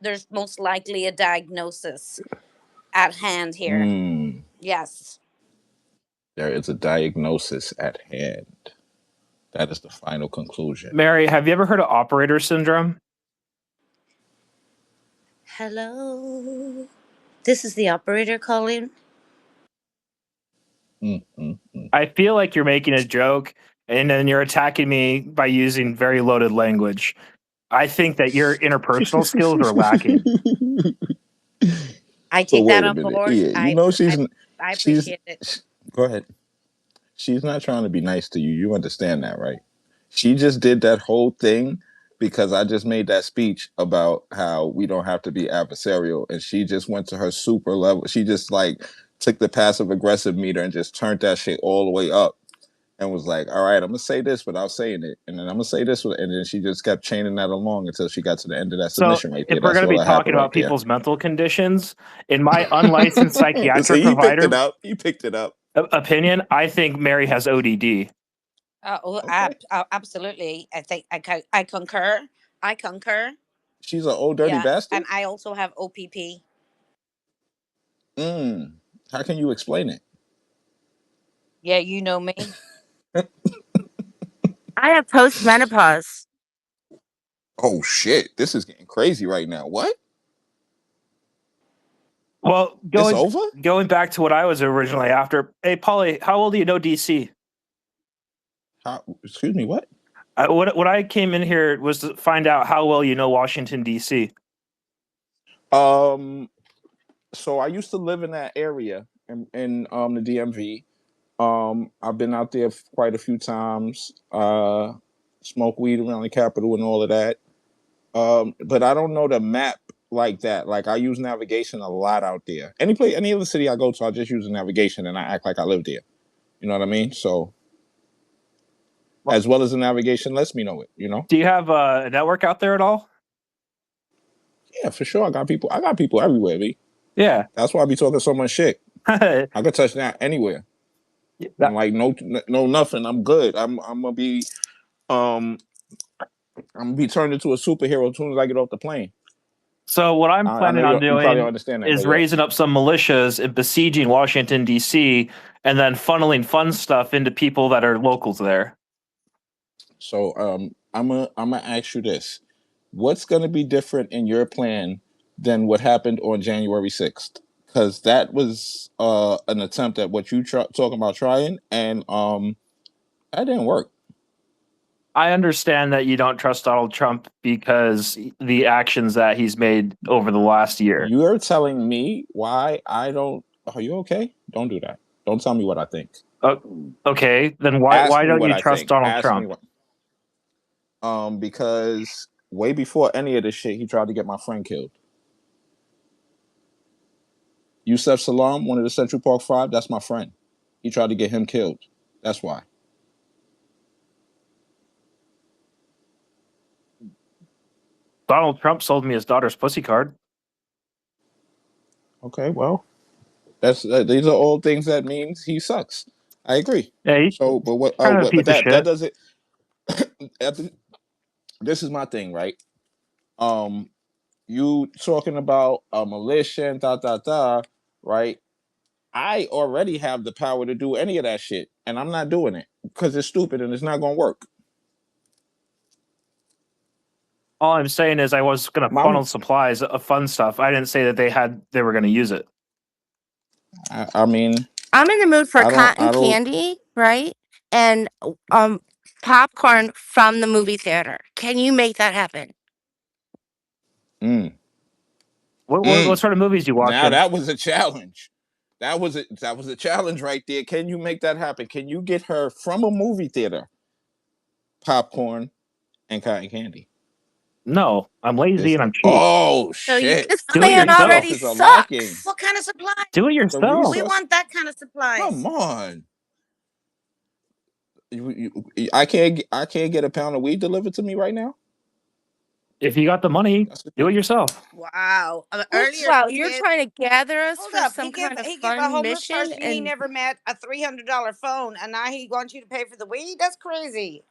Speaker 1: there's most likely a diagnosis at hand here.
Speaker 2: Mm.
Speaker 1: Yes.
Speaker 2: There is a diagnosis at hand. That is the final conclusion.
Speaker 3: Mary, have you ever heard of operator syndrome?
Speaker 1: Hello. This is the operator calling.
Speaker 2: Mm, mm, mm.
Speaker 3: I feel like you're making a joke and then you're attacking me by using very loaded language. I think that your interpersonal skills are lacking.
Speaker 1: I
Speaker 2: So
Speaker 1: take that
Speaker 2: wait a
Speaker 1: on
Speaker 2: minute.
Speaker 1: board.
Speaker 2: Yeah, you know
Speaker 1: I
Speaker 2: she's
Speaker 1: appreciate it.
Speaker 2: go ahead. She's not trying to be nice to you. You understand that, right? She just did that whole thing because I just made that speech about how we don't have to be adversarial, and she just went to her super level. She just like took the passive aggressive meter and just turned that shit all the way up and was like, "All right, I'm gonna say this without saying it, and then I'm gonna say this," and then she just kept chaining that along until she got to the end of that
Speaker 3: So,
Speaker 2: submission right there.
Speaker 3: if we're
Speaker 2: That's
Speaker 3: going to
Speaker 2: all
Speaker 3: be
Speaker 2: that
Speaker 3: talking
Speaker 2: happened right
Speaker 3: about
Speaker 2: there.
Speaker 3: people's mental conditions, in my unlicensed
Speaker 2: So
Speaker 3: psychiatric
Speaker 2: he picked it
Speaker 3: provider
Speaker 2: up. He picked it up.
Speaker 3: opinion, I think Mary has ODD.
Speaker 2: Okay,
Speaker 1: Absolutely. I think I concur. I concur.
Speaker 2: she's an old dirty
Speaker 1: Yeah,
Speaker 2: bastard.
Speaker 1: and I also have OPP.
Speaker 2: Mm. How can you explain it?
Speaker 1: Yeah, you know me.
Speaker 5: I have postmenopause.
Speaker 2: Oh shit, this is getting crazy right now. What?
Speaker 3: Well,
Speaker 2: It's over?
Speaker 3: going back to what I was originally after. Hey, Polly, how well do you know DC?
Speaker 2: How, excuse me, what?
Speaker 3: What I came in here was to find out how well you know Washington DC.
Speaker 2: Um, so I used to live in that area in the DMV. I've been out there quite a few times. Smoke weed around the Capitol and all of that. But I don't know the map like that. Like I use navigation a lot out there. Any other city I go to, I just use the navigation and I act like I live there. You know what I mean? So
Speaker 3: Well,
Speaker 2: as well as the navigation lets me know it.
Speaker 3: do you have a network out there at all?
Speaker 2: Yeah, for sure. I got people everywhere, B.
Speaker 3: Yeah.
Speaker 2: That's why I be talking so much shit.
Speaker 3: That-
Speaker 2: I could touch that anywhere. And like no nothing. I'm good. I'm gonna be um I'm gonna be turned into a superhero as soon as I get off the plane.
Speaker 3: so what I'm
Speaker 2: I know
Speaker 3: planning on
Speaker 2: you probably don't
Speaker 3: doing
Speaker 2: understand that, but
Speaker 3: is
Speaker 2: yeah.
Speaker 3: raising up some militias and besieging Washington DC, and then funneling fun stuff into people that are locals there.
Speaker 2: So I'm gonna ask you this: what's gonna be different in your plan than what happened on January 6th? because that was an attempt at what you talking about trying, and that didn't work.
Speaker 3: I understand that you don't trust Donald Trump because the actions that he's made over the last year.
Speaker 2: You're telling me why I don't. Are you okay? Don't do that. Don't tell me what I think.
Speaker 3: Okay, then why
Speaker 2: Ask me
Speaker 3: don't
Speaker 2: what
Speaker 3: you
Speaker 2: I
Speaker 3: trust
Speaker 2: think.
Speaker 3: Donald
Speaker 2: Ask me
Speaker 3: Trump?
Speaker 2: what. Because way before any of this shit, he tried to get my friend killed. Yusef Salam, one of the Central Park Five, that's my friend. He tried to get him killed. That's why.
Speaker 3: Donald Trump sold me his daughter's pussy card.
Speaker 2: Okay, well, that's these are all things that means he sucks. I agree.
Speaker 3: Yeah, he's
Speaker 2: So, but what?
Speaker 3: kind of a
Speaker 2: But
Speaker 3: piece of
Speaker 2: that
Speaker 3: shit.
Speaker 2: doesn't. This is my thing, right? Um, you talking about a militia and right? I already have the power to do any of that shit, and I'm not doing it because it's stupid and it's not going to work.
Speaker 3: All I'm saying is I was going to
Speaker 2: My,
Speaker 3: funnel supplies of fun stuff. I didn't say that they were going to use it.
Speaker 2: I mean,
Speaker 5: I'm in the mood for
Speaker 2: I
Speaker 5: cotton
Speaker 2: don't.
Speaker 5: candy, right? And popcorn from the movie theater. Can you make that happen?
Speaker 2: Mm,
Speaker 3: What
Speaker 2: mm.
Speaker 3: sort of movies you
Speaker 2: Now
Speaker 3: watching?
Speaker 2: that was a challenge. That was a challenge right there. Can you make that happen? Can you get her from a movie theater popcorn and cotton candy?
Speaker 3: No, I'm lazy and I'm cheap.
Speaker 2: Oh
Speaker 1: So you
Speaker 2: shit!
Speaker 5: This
Speaker 3: Do it
Speaker 5: man
Speaker 2: These
Speaker 3: yourself.
Speaker 5: already
Speaker 2: resources are lacking.
Speaker 5: sucks.
Speaker 1: what kind of supply?
Speaker 3: Do it
Speaker 2: The
Speaker 3: yourself.
Speaker 1: We
Speaker 2: resource.
Speaker 1: want that kind of supplies.
Speaker 2: Come on. I can't get a pound of weed delivered to me right now.
Speaker 3: If you got the money,
Speaker 2: That's what
Speaker 3: do it yourself.
Speaker 1: Wow.
Speaker 5: Who's
Speaker 1: Earlier
Speaker 5: wow,
Speaker 1: he
Speaker 5: you're
Speaker 1: gave.
Speaker 5: trying to gather us
Speaker 1: Hold
Speaker 5: for
Speaker 1: up.
Speaker 5: some kind of
Speaker 1: He give a
Speaker 5: fun
Speaker 1: homeless
Speaker 5: mission
Speaker 1: person he
Speaker 5: and
Speaker 1: never met a $300 phone, and now he wants you to pay for the weed. That's crazy.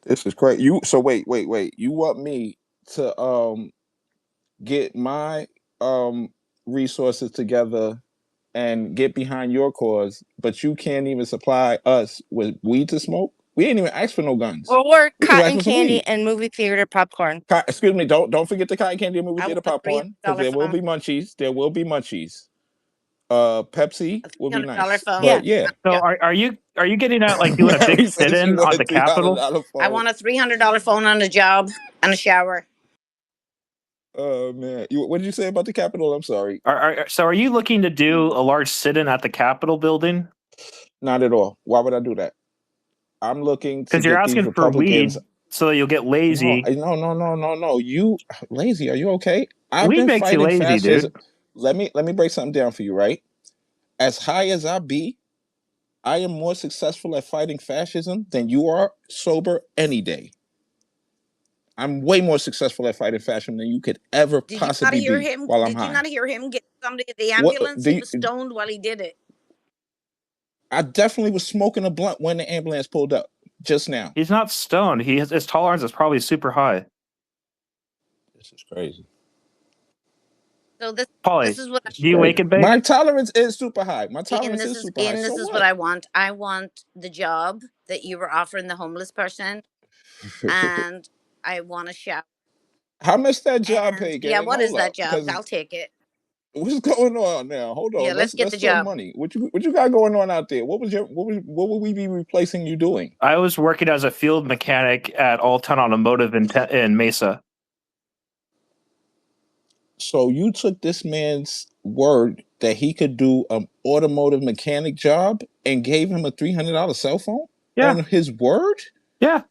Speaker 2: This is crazy. You so wait. You want me to get my resources together and get behind your cause, but you can't even supply us with weed to smoke? We ain't even asked for no guns.
Speaker 5: or
Speaker 2: We just
Speaker 5: cotton
Speaker 2: asking for some
Speaker 5: candy
Speaker 2: weed.
Speaker 5: and movie theater popcorn.
Speaker 2: Excuse me, don't forget the cotton candy and movie
Speaker 1: I want
Speaker 2: theater
Speaker 1: a three
Speaker 2: popcorn,
Speaker 1: hundred
Speaker 2: because
Speaker 1: dollar
Speaker 2: there will
Speaker 1: phone.
Speaker 2: be munchies. There will be munchies. Pepsi
Speaker 1: A three
Speaker 2: will be
Speaker 1: hundred dollar
Speaker 2: nice.
Speaker 1: phone.
Speaker 5: Yeah.
Speaker 2: But yeah.
Speaker 3: So
Speaker 1: Yeah.
Speaker 3: are you getting out like doing a big
Speaker 2: Mary
Speaker 3: sit
Speaker 2: said she
Speaker 3: in
Speaker 2: want
Speaker 3: on
Speaker 2: a
Speaker 3: the
Speaker 2: $300
Speaker 3: Capitol?
Speaker 1: I
Speaker 2: phone.
Speaker 1: want a $300 phone on a job and a shower.
Speaker 2: Oh man. What did you say about the Capitol? I'm sorry.
Speaker 3: So are you looking to do a large sit in at the Capitol building?
Speaker 2: Not at all. Why would I do that? I'm looking to
Speaker 3: Because you're
Speaker 2: get these
Speaker 3: asking for
Speaker 2: Republicans.
Speaker 3: weed so that you'll get
Speaker 2: No,
Speaker 3: lazy.
Speaker 2: no. You lazy? Are you okay? I've
Speaker 3: Weed
Speaker 2: been
Speaker 3: makes you
Speaker 2: fighting
Speaker 3: lazy,
Speaker 2: fascism.
Speaker 3: dude.
Speaker 2: Let me break something down for you, right? As high as I be, I am more successful at fighting fascism than you are sober any day. I'm way more successful at fighting fascism than you could ever
Speaker 1: Did you not
Speaker 2: possibly
Speaker 1: hear
Speaker 2: be
Speaker 1: him?
Speaker 2: while I'm
Speaker 1: Did you
Speaker 2: high.
Speaker 1: not hear him get somebody in the
Speaker 2: What
Speaker 1: ambulance?
Speaker 2: do
Speaker 1: He
Speaker 2: you,
Speaker 1: was stoned while he did it.
Speaker 2: I definitely was smoking a blunt when the ambulance pulled up just now.
Speaker 3: He's not stoned. His tolerance is probably super high.
Speaker 2: This is crazy.
Speaker 1: So this
Speaker 3: Polly,
Speaker 1: is what
Speaker 2: This is
Speaker 3: do you wake
Speaker 2: crazy.
Speaker 3: and bake?
Speaker 2: My tolerance is super high. My
Speaker 1: Ian,
Speaker 2: tolerance is super high.
Speaker 1: Ian,
Speaker 2: So
Speaker 1: this is what
Speaker 2: what?
Speaker 1: I want. I want the job that you were offering the homeless person, and I want a shower.
Speaker 2: How much that job
Speaker 1: And
Speaker 2: pay,
Speaker 1: yeah,
Speaker 2: gang?
Speaker 1: what is
Speaker 2: Hold
Speaker 1: that
Speaker 2: up,
Speaker 1: job?
Speaker 2: because
Speaker 1: I'll take it.
Speaker 2: what's going on now? Hold
Speaker 1: Yeah,
Speaker 2: on.
Speaker 1: let's get the
Speaker 2: Let's talk
Speaker 1: job.
Speaker 2: money. What you got going on out there? What would we be replacing you doing?
Speaker 3: I was working as a field mechanic at All Town Automotive in Mesa.
Speaker 2: So you took this man's word that he could do an automotive mechanic job and gave him a $300 cell phone
Speaker 3: Yeah,
Speaker 2: on his word?
Speaker 3: yeah,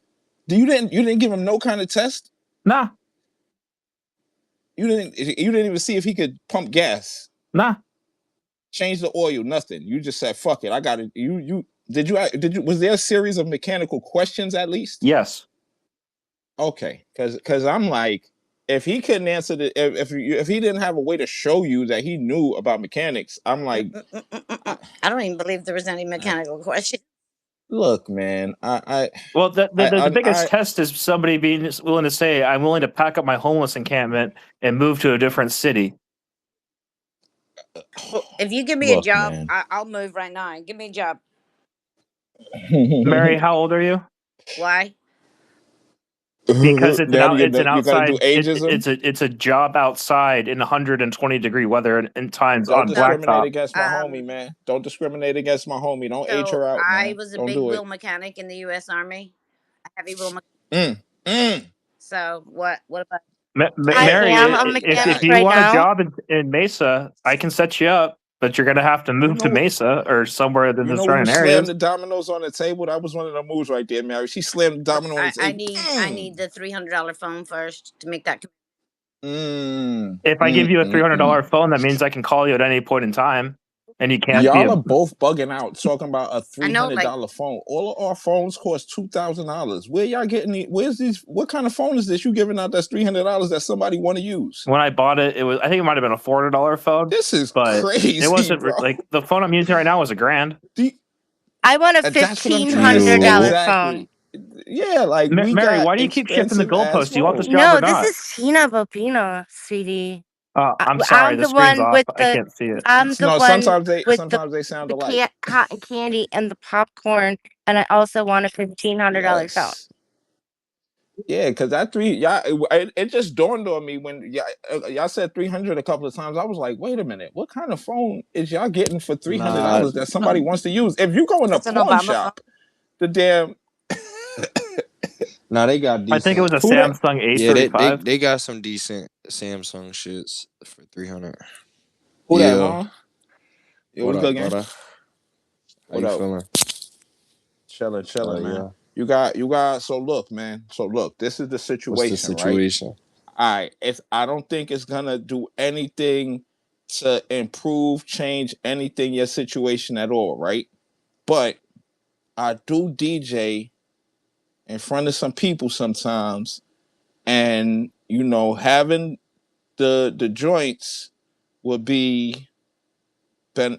Speaker 2: You didn't give him no kind of test?
Speaker 3: nah,
Speaker 2: You didn't even see if he could pump gas,
Speaker 3: nah.
Speaker 2: change the oil, nothing. You just said fuck it. I got it. You was there a series of mechanical questions at least?
Speaker 3: Yes.
Speaker 2: Okay, because I'm like, if he couldn't answer if he didn't have a way to show you that he knew about mechanics, I'm like,
Speaker 1: I don't even believe there was any mechanical question.
Speaker 2: look, man,
Speaker 3: Well, the biggest
Speaker 2: I
Speaker 3: test is somebody being willing to say, "I'm willing to pack up my homeless encampment and move to a different city."
Speaker 1: If you give me a
Speaker 2: look,
Speaker 1: job,
Speaker 2: man.
Speaker 1: I'll move right now. Give me a job.
Speaker 3: Mary, how old are you?
Speaker 1: Why?
Speaker 3: because
Speaker 2: Now
Speaker 3: it's an
Speaker 2: you got to do
Speaker 3: outside
Speaker 2: ageism.
Speaker 3: it's a job outside in 120-degree weather and times
Speaker 2: Don't
Speaker 3: on
Speaker 1: So,
Speaker 2: discriminate
Speaker 3: blacktop.
Speaker 2: against my homie, man. Don't discriminate against my homie. Don't age
Speaker 1: so
Speaker 2: her out,
Speaker 1: I
Speaker 2: man.
Speaker 1: was a
Speaker 2: Don't
Speaker 1: big
Speaker 2: do
Speaker 1: wheel
Speaker 2: it.
Speaker 1: mechanic in the U.S. Army, a heavy wheel mechanic.
Speaker 2: Mm, mm.
Speaker 1: So what about?
Speaker 5: I
Speaker 1: Hey,
Speaker 3: Mary,
Speaker 5: am a
Speaker 3: if
Speaker 5: mechanic
Speaker 2: God,
Speaker 3: you
Speaker 5: right
Speaker 3: want a
Speaker 5: now.
Speaker 3: job in Mesa, I can set you up, but you're gonna have to
Speaker 2: you
Speaker 3: move to
Speaker 2: know,
Speaker 3: Mesa or somewhere in
Speaker 2: you
Speaker 3: the
Speaker 2: know when you
Speaker 3: surrounding
Speaker 2: slam
Speaker 3: areas.
Speaker 2: the dominoes on the table, that was one of the moves right there, Mary. She slammed the
Speaker 1: Look,
Speaker 2: domino on the
Speaker 1: I
Speaker 2: table.
Speaker 1: need
Speaker 2: Mm,
Speaker 1: the $300 phone first to make that.
Speaker 2: mm,
Speaker 3: If I give
Speaker 2: mm,
Speaker 3: you a
Speaker 2: mm, mm.
Speaker 3: $300 phone, that means I can call you at any point in time, and you can't be
Speaker 2: Y'all
Speaker 3: a.
Speaker 2: are both bugging out talking about a
Speaker 1: I
Speaker 2: three
Speaker 1: know,
Speaker 2: hundred
Speaker 1: like
Speaker 2: dollar phone. All of our phones cost $2,000. Where y'all getting where's these what kind of phone is this you giving out that's $300 that somebody want to use?
Speaker 3: When I bought it, I think it might have been a $400 phone,
Speaker 2: This is
Speaker 3: but it
Speaker 2: crazy,
Speaker 3: wasn't
Speaker 2: bro.
Speaker 3: like the phone I'm using right now was $1,000.
Speaker 5: I want a
Speaker 2: That's what I'm
Speaker 5: fifteen
Speaker 2: trying to
Speaker 5: hundred
Speaker 2: say.
Speaker 5: dollar
Speaker 6: Yo,
Speaker 5: phone.
Speaker 2: Exactly. Yeah, like we
Speaker 3: Mary,
Speaker 2: got
Speaker 3: why do you keep shifting the
Speaker 2: expensive ass
Speaker 3: goalposts? Do you want this
Speaker 2: phones.
Speaker 3: job or
Speaker 5: No, this
Speaker 3: not?
Speaker 5: is Tina Bobina, sweetie.
Speaker 3: I'm sorry,
Speaker 5: I'm
Speaker 3: the
Speaker 5: the
Speaker 3: screen's
Speaker 5: one
Speaker 3: off.
Speaker 5: with
Speaker 3: I can't see it.
Speaker 5: I'm the
Speaker 2: No,
Speaker 5: one with
Speaker 2: sometimes they sound
Speaker 5: the
Speaker 2: alike.
Speaker 5: cotton candy and the popcorn, and I also want a $1,500 phone.
Speaker 2: Yes. Yeah, because that three, y'all, it just dawned on me when y'all said 300 a couple of times. I was like, wait a minute, what kind of phone is y'all getting for three hundred
Speaker 6: nah,
Speaker 2: dollars that somebody wants to use? If you go in a
Speaker 1: it's an
Speaker 2: pawn
Speaker 1: Obama phone.
Speaker 2: shop, the damn
Speaker 6: nah, they got
Speaker 3: I think it
Speaker 6: decent.
Speaker 3: was a
Speaker 2: who that?
Speaker 3: Samsung
Speaker 6: Yeah,
Speaker 3: A35.
Speaker 6: they got some decent Samsung shits for 300.
Speaker 2: Who that,
Speaker 6: Yeah,
Speaker 2: huh? Yo,
Speaker 6: what
Speaker 2: what's
Speaker 6: up,
Speaker 2: good, gang?
Speaker 6: brother? How
Speaker 2: What
Speaker 6: you
Speaker 2: up?
Speaker 6: feeling?
Speaker 2: Chilling, chilling, man.
Speaker 6: Yeah.
Speaker 2: You got. So look, man. So look, this is the
Speaker 6: What's the
Speaker 2: situation, right?
Speaker 6: situation?
Speaker 2: All right. I don't think it's gonna do anything to improve, change anything your situation at all, right? But I do DJ in front of some people sometimes, and having the joints would be then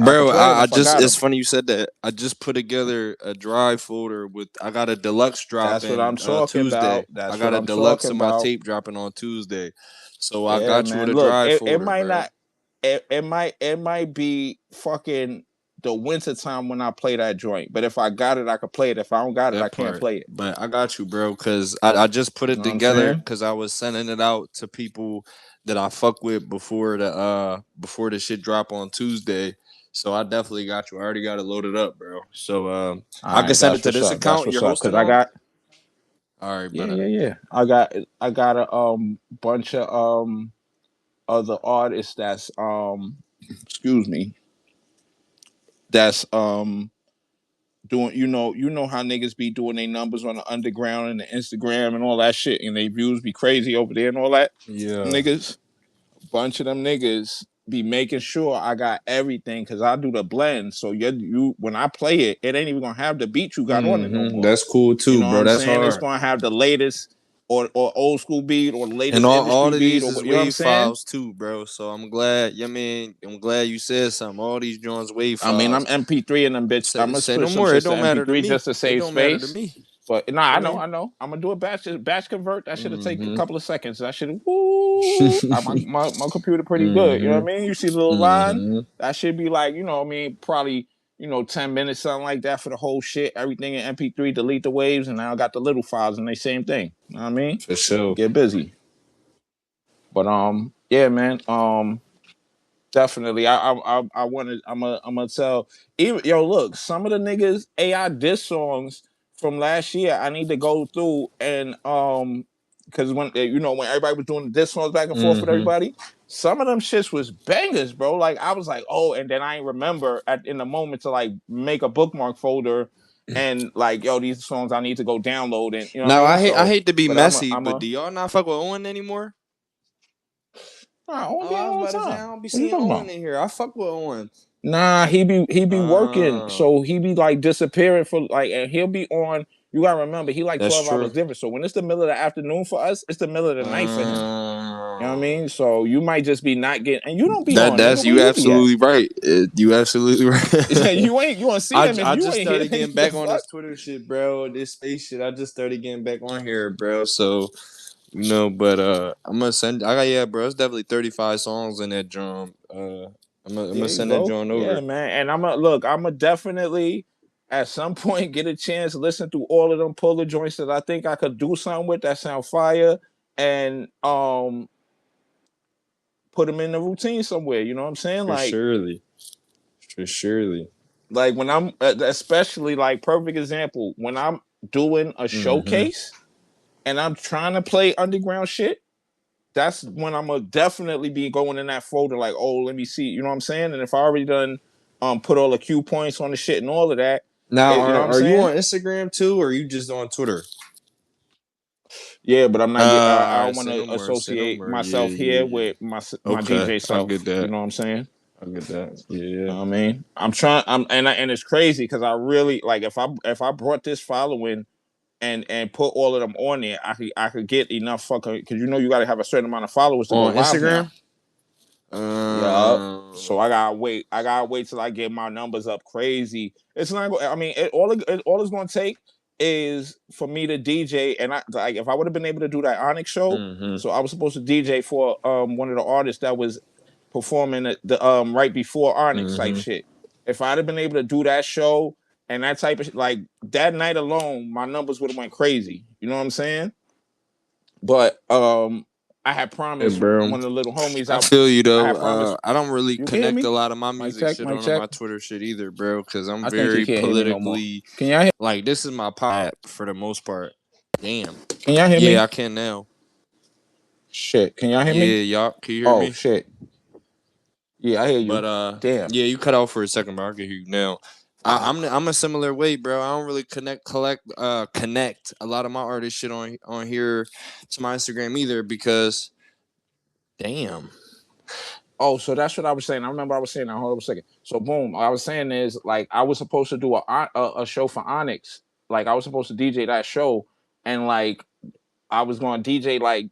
Speaker 2: I could
Speaker 6: Bro,
Speaker 2: play them
Speaker 6: I
Speaker 2: if I
Speaker 6: just
Speaker 2: got
Speaker 6: it's
Speaker 2: them.
Speaker 6: funny you said that. I just put together a drive folder with I got a deluxe
Speaker 2: That's what
Speaker 6: dropping
Speaker 2: I'm talking
Speaker 6: Tuesday.
Speaker 2: about.
Speaker 6: I
Speaker 2: That's
Speaker 6: got
Speaker 2: what
Speaker 6: a
Speaker 2: I'm
Speaker 6: deluxe
Speaker 2: talking
Speaker 6: of my
Speaker 2: about.
Speaker 6: tape dropping on Tuesday. So I
Speaker 2: Yeah,
Speaker 6: got you with
Speaker 2: man.
Speaker 6: a
Speaker 2: Look,
Speaker 6: drive
Speaker 2: it
Speaker 6: folder,
Speaker 2: might
Speaker 6: bro.
Speaker 2: not. It might be fucking the winter time when I play that joint. But if I got it, I could play it. If I don't got it, I
Speaker 6: That
Speaker 2: can't
Speaker 6: part.
Speaker 2: play it.
Speaker 6: But I got you, bro, because I just put
Speaker 2: You
Speaker 6: it
Speaker 2: know what I'm
Speaker 6: together
Speaker 2: saying?
Speaker 6: because I was sending it out to people that I fuck with before the shit drop on Tuesday. So I definitely got you. I already got it loaded up, bro. So
Speaker 2: All
Speaker 6: I can
Speaker 2: right,
Speaker 6: send it
Speaker 2: that's
Speaker 6: to
Speaker 2: what's
Speaker 6: this
Speaker 2: up. That's
Speaker 6: account
Speaker 2: what's
Speaker 6: you're
Speaker 2: up. Cause
Speaker 6: hosting
Speaker 2: I
Speaker 6: on.
Speaker 2: got
Speaker 6: All right,
Speaker 2: yeah,
Speaker 6: better.
Speaker 2: yeah, yeah. I got a bunch of other artists that's excuse me, that's doing you know how niggas be doing their numbers on the underground and the Instagram and all that shit and their views be crazy over there and all that.
Speaker 6: Yeah,
Speaker 2: Niggas, bunch of them niggas be making sure I got everything because I do the blend. So you when I play it, it ain't even gonna have the beat you got on it no more.
Speaker 6: that's cool
Speaker 2: You
Speaker 6: too,
Speaker 2: know what
Speaker 6: bro.
Speaker 2: I'm
Speaker 6: That's
Speaker 2: saying? It's
Speaker 6: hard.
Speaker 2: gonna have the latest or old school beat or the
Speaker 6: And
Speaker 2: latest industry
Speaker 6: all of
Speaker 2: beat
Speaker 6: these
Speaker 2: or
Speaker 6: is
Speaker 2: you know what I'm
Speaker 6: wave
Speaker 2: saying?
Speaker 6: files too, bro. So I'm glad, yeah, man. I'm glad you said something. All these joints wave
Speaker 2: I mean, I'm
Speaker 6: files.
Speaker 2: MP3 and them bitch. I'm gonna
Speaker 6: Say no
Speaker 2: split some
Speaker 6: more. It
Speaker 2: shits to
Speaker 6: don't matter to
Speaker 2: MP3
Speaker 6: me.
Speaker 2: just to
Speaker 6: It
Speaker 2: save
Speaker 6: don't matter to
Speaker 2: space.
Speaker 6: me.
Speaker 2: But nah,
Speaker 6: You
Speaker 2: I
Speaker 6: know
Speaker 2: know,
Speaker 6: what
Speaker 2: I know. I'm gonna do a batch convert. That should have taken a
Speaker 6: I
Speaker 2: couple of seconds. That should
Speaker 6: mean?
Speaker 2: woo. My computer pretty good. You know what I mean? You see the little line?
Speaker 6: Mm-hmm.
Speaker 2: That should be like what I mean, probably 10 minutes, something like that for the whole shit. Everything in MP3, delete the waves, and now I got the little files and they same thing. You know what I mean?
Speaker 6: For sure.
Speaker 2: Get busy. But yeah, man. Definitely. I want to. I'm gonna tell. Even yo, look. Some of the niggas AI diss songs from last year. I need to go through and because when everybody was doing the diss songs back and forth with
Speaker 6: Mm-hmm.
Speaker 2: everybody, some of them shits was bangers, bro. Like I was like, oh, and then I ain't remember in the moment to like make a bookmark folder and like yo, these songs I need to go download and you know what I
Speaker 6: Now
Speaker 2: mean.
Speaker 6: I
Speaker 2: So,
Speaker 6: hate to be
Speaker 2: but I'm
Speaker 6: messy,
Speaker 2: I'm
Speaker 6: but
Speaker 2: a
Speaker 6: do y'all not fuck with Owen anymore?
Speaker 2: I don't
Speaker 6: Oh,
Speaker 2: be
Speaker 6: I was
Speaker 2: all
Speaker 6: about
Speaker 2: the
Speaker 6: to say I
Speaker 2: time.
Speaker 6: don't be
Speaker 2: What you
Speaker 6: seeing
Speaker 2: talking
Speaker 6: Owen
Speaker 2: about?
Speaker 6: in here. I fuck with Owen.
Speaker 2: Nah, he be working,
Speaker 6: Uh,
Speaker 2: so he be like disappearing for like, and he'll be on. You gotta remember, he like
Speaker 6: that's
Speaker 2: 12 hours
Speaker 6: true.
Speaker 2: different. So when it's the middle of the afternoon for us, it's the middle of the night for him. You know what I
Speaker 6: Uh,
Speaker 2: mean? So you might just be not getting, and you don't be on,
Speaker 6: that's
Speaker 2: nigga. Where
Speaker 6: you
Speaker 2: you be at?
Speaker 6: absolutely right. You absolutely right.
Speaker 2: You gonna see him if
Speaker 6: I
Speaker 2: you
Speaker 6: just
Speaker 2: ain't here,
Speaker 6: started getting
Speaker 2: nigga. The
Speaker 6: back on
Speaker 2: fuck?
Speaker 6: this Twitter shit, bro. This space shit. I just started getting back on here, bro. So but I'm gonna send. I got yeah, bro. It's definitely 35 songs in that drum. I'm
Speaker 2: There
Speaker 6: gonna
Speaker 2: you
Speaker 6: send that
Speaker 2: go.
Speaker 6: joint
Speaker 2: Yeah,
Speaker 6: over.
Speaker 2: man. And I'm gonna look. I'm gonna definitely. at some point get a chance, listen through all of them, pull the joints that I think I could do something with that sound fire, and put them in the routine somewhere. You know what I'm saying?
Speaker 6: For surely. For surely.
Speaker 2: Like when I'm, especially like perfect example when I'm doing a
Speaker 6: Mm-hmm.
Speaker 2: showcase and I'm trying to play underground shit. That's when I'm gonna definitely be going in that folder. Like, oh, let me see. You know what I'm saying? And if I already done put all the cue points on the shit and all of that,
Speaker 6: Now,
Speaker 2: you know what I'm
Speaker 6: are you
Speaker 2: saying?
Speaker 6: on Instagram too, or are you just on Twitter?
Speaker 2: Yeah, but I'm not. I
Speaker 6: All
Speaker 2: don't
Speaker 6: right,
Speaker 2: want
Speaker 6: say no
Speaker 2: to
Speaker 6: more. Say no
Speaker 2: associate
Speaker 6: more. Yeah,
Speaker 2: myself
Speaker 6: yeah,
Speaker 2: here
Speaker 6: yeah.
Speaker 2: with my
Speaker 6: Okay,
Speaker 2: DJ
Speaker 6: I get
Speaker 2: self. You
Speaker 6: that.
Speaker 2: know what I'm saying?
Speaker 6: I get that. Yeah.
Speaker 2: You know what I mean, I'm trying. And it's crazy because I really like if I brought this following and put all of them on there, I could get enough fucking because you know you got to have a certain amount of followers to go
Speaker 6: On
Speaker 2: live now.
Speaker 6: Instagram.
Speaker 2: Yeah. So I gotta wait. I gotta wait till I get my numbers up crazy. It's not. I mean, all it's gonna take is for me to DJ, and I like if I would have been able to do that Onyx show.
Speaker 6: Mm-hmm.
Speaker 2: So I was supposed to DJ for one of the artists that was performing the right before Onyx type
Speaker 6: Mm-hmm.
Speaker 2: shit. If I'd have been able to do that show and that type of like that night alone, my numbers would have went crazy. You know what I'm saying? But I had
Speaker 6: Hey,
Speaker 2: promised
Speaker 6: bro.
Speaker 2: one of the little homies
Speaker 6: I feel you
Speaker 2: I
Speaker 6: though.
Speaker 2: had promised.
Speaker 6: I don't really
Speaker 2: You can hear
Speaker 6: connect a
Speaker 2: me?
Speaker 6: lot of my
Speaker 2: Mic
Speaker 6: music
Speaker 2: check,
Speaker 6: shit
Speaker 2: mic
Speaker 6: on
Speaker 2: check.
Speaker 6: my Twitter shit either, bro. Because I'm
Speaker 2: I think he
Speaker 6: very
Speaker 2: can't hear me no more.
Speaker 6: politically
Speaker 2: Can y'all hear?
Speaker 6: like this is my pop for the most part. Damn.
Speaker 2: Can y'all hear
Speaker 6: Yeah,
Speaker 2: me?
Speaker 6: I can now.
Speaker 2: Shit. Can y'all hear me?
Speaker 6: Yeah, y'all. Can you hear
Speaker 2: Oh
Speaker 6: me?
Speaker 2: shit. Yeah, I hear
Speaker 6: But
Speaker 2: you. Damn.
Speaker 6: yeah, you cut off for a second, but I can hear you now. I'm a similar way, bro. I don't really connect a lot of my artist shit on here to my Instagram either because damn.
Speaker 2: Oh, so that's what I was saying. I remember I was saying that. Hold on a second. So boom, I was saying is like I was supposed to do a show for Onyx. Like I was supposed to DJ that show, and like I was going to DJ like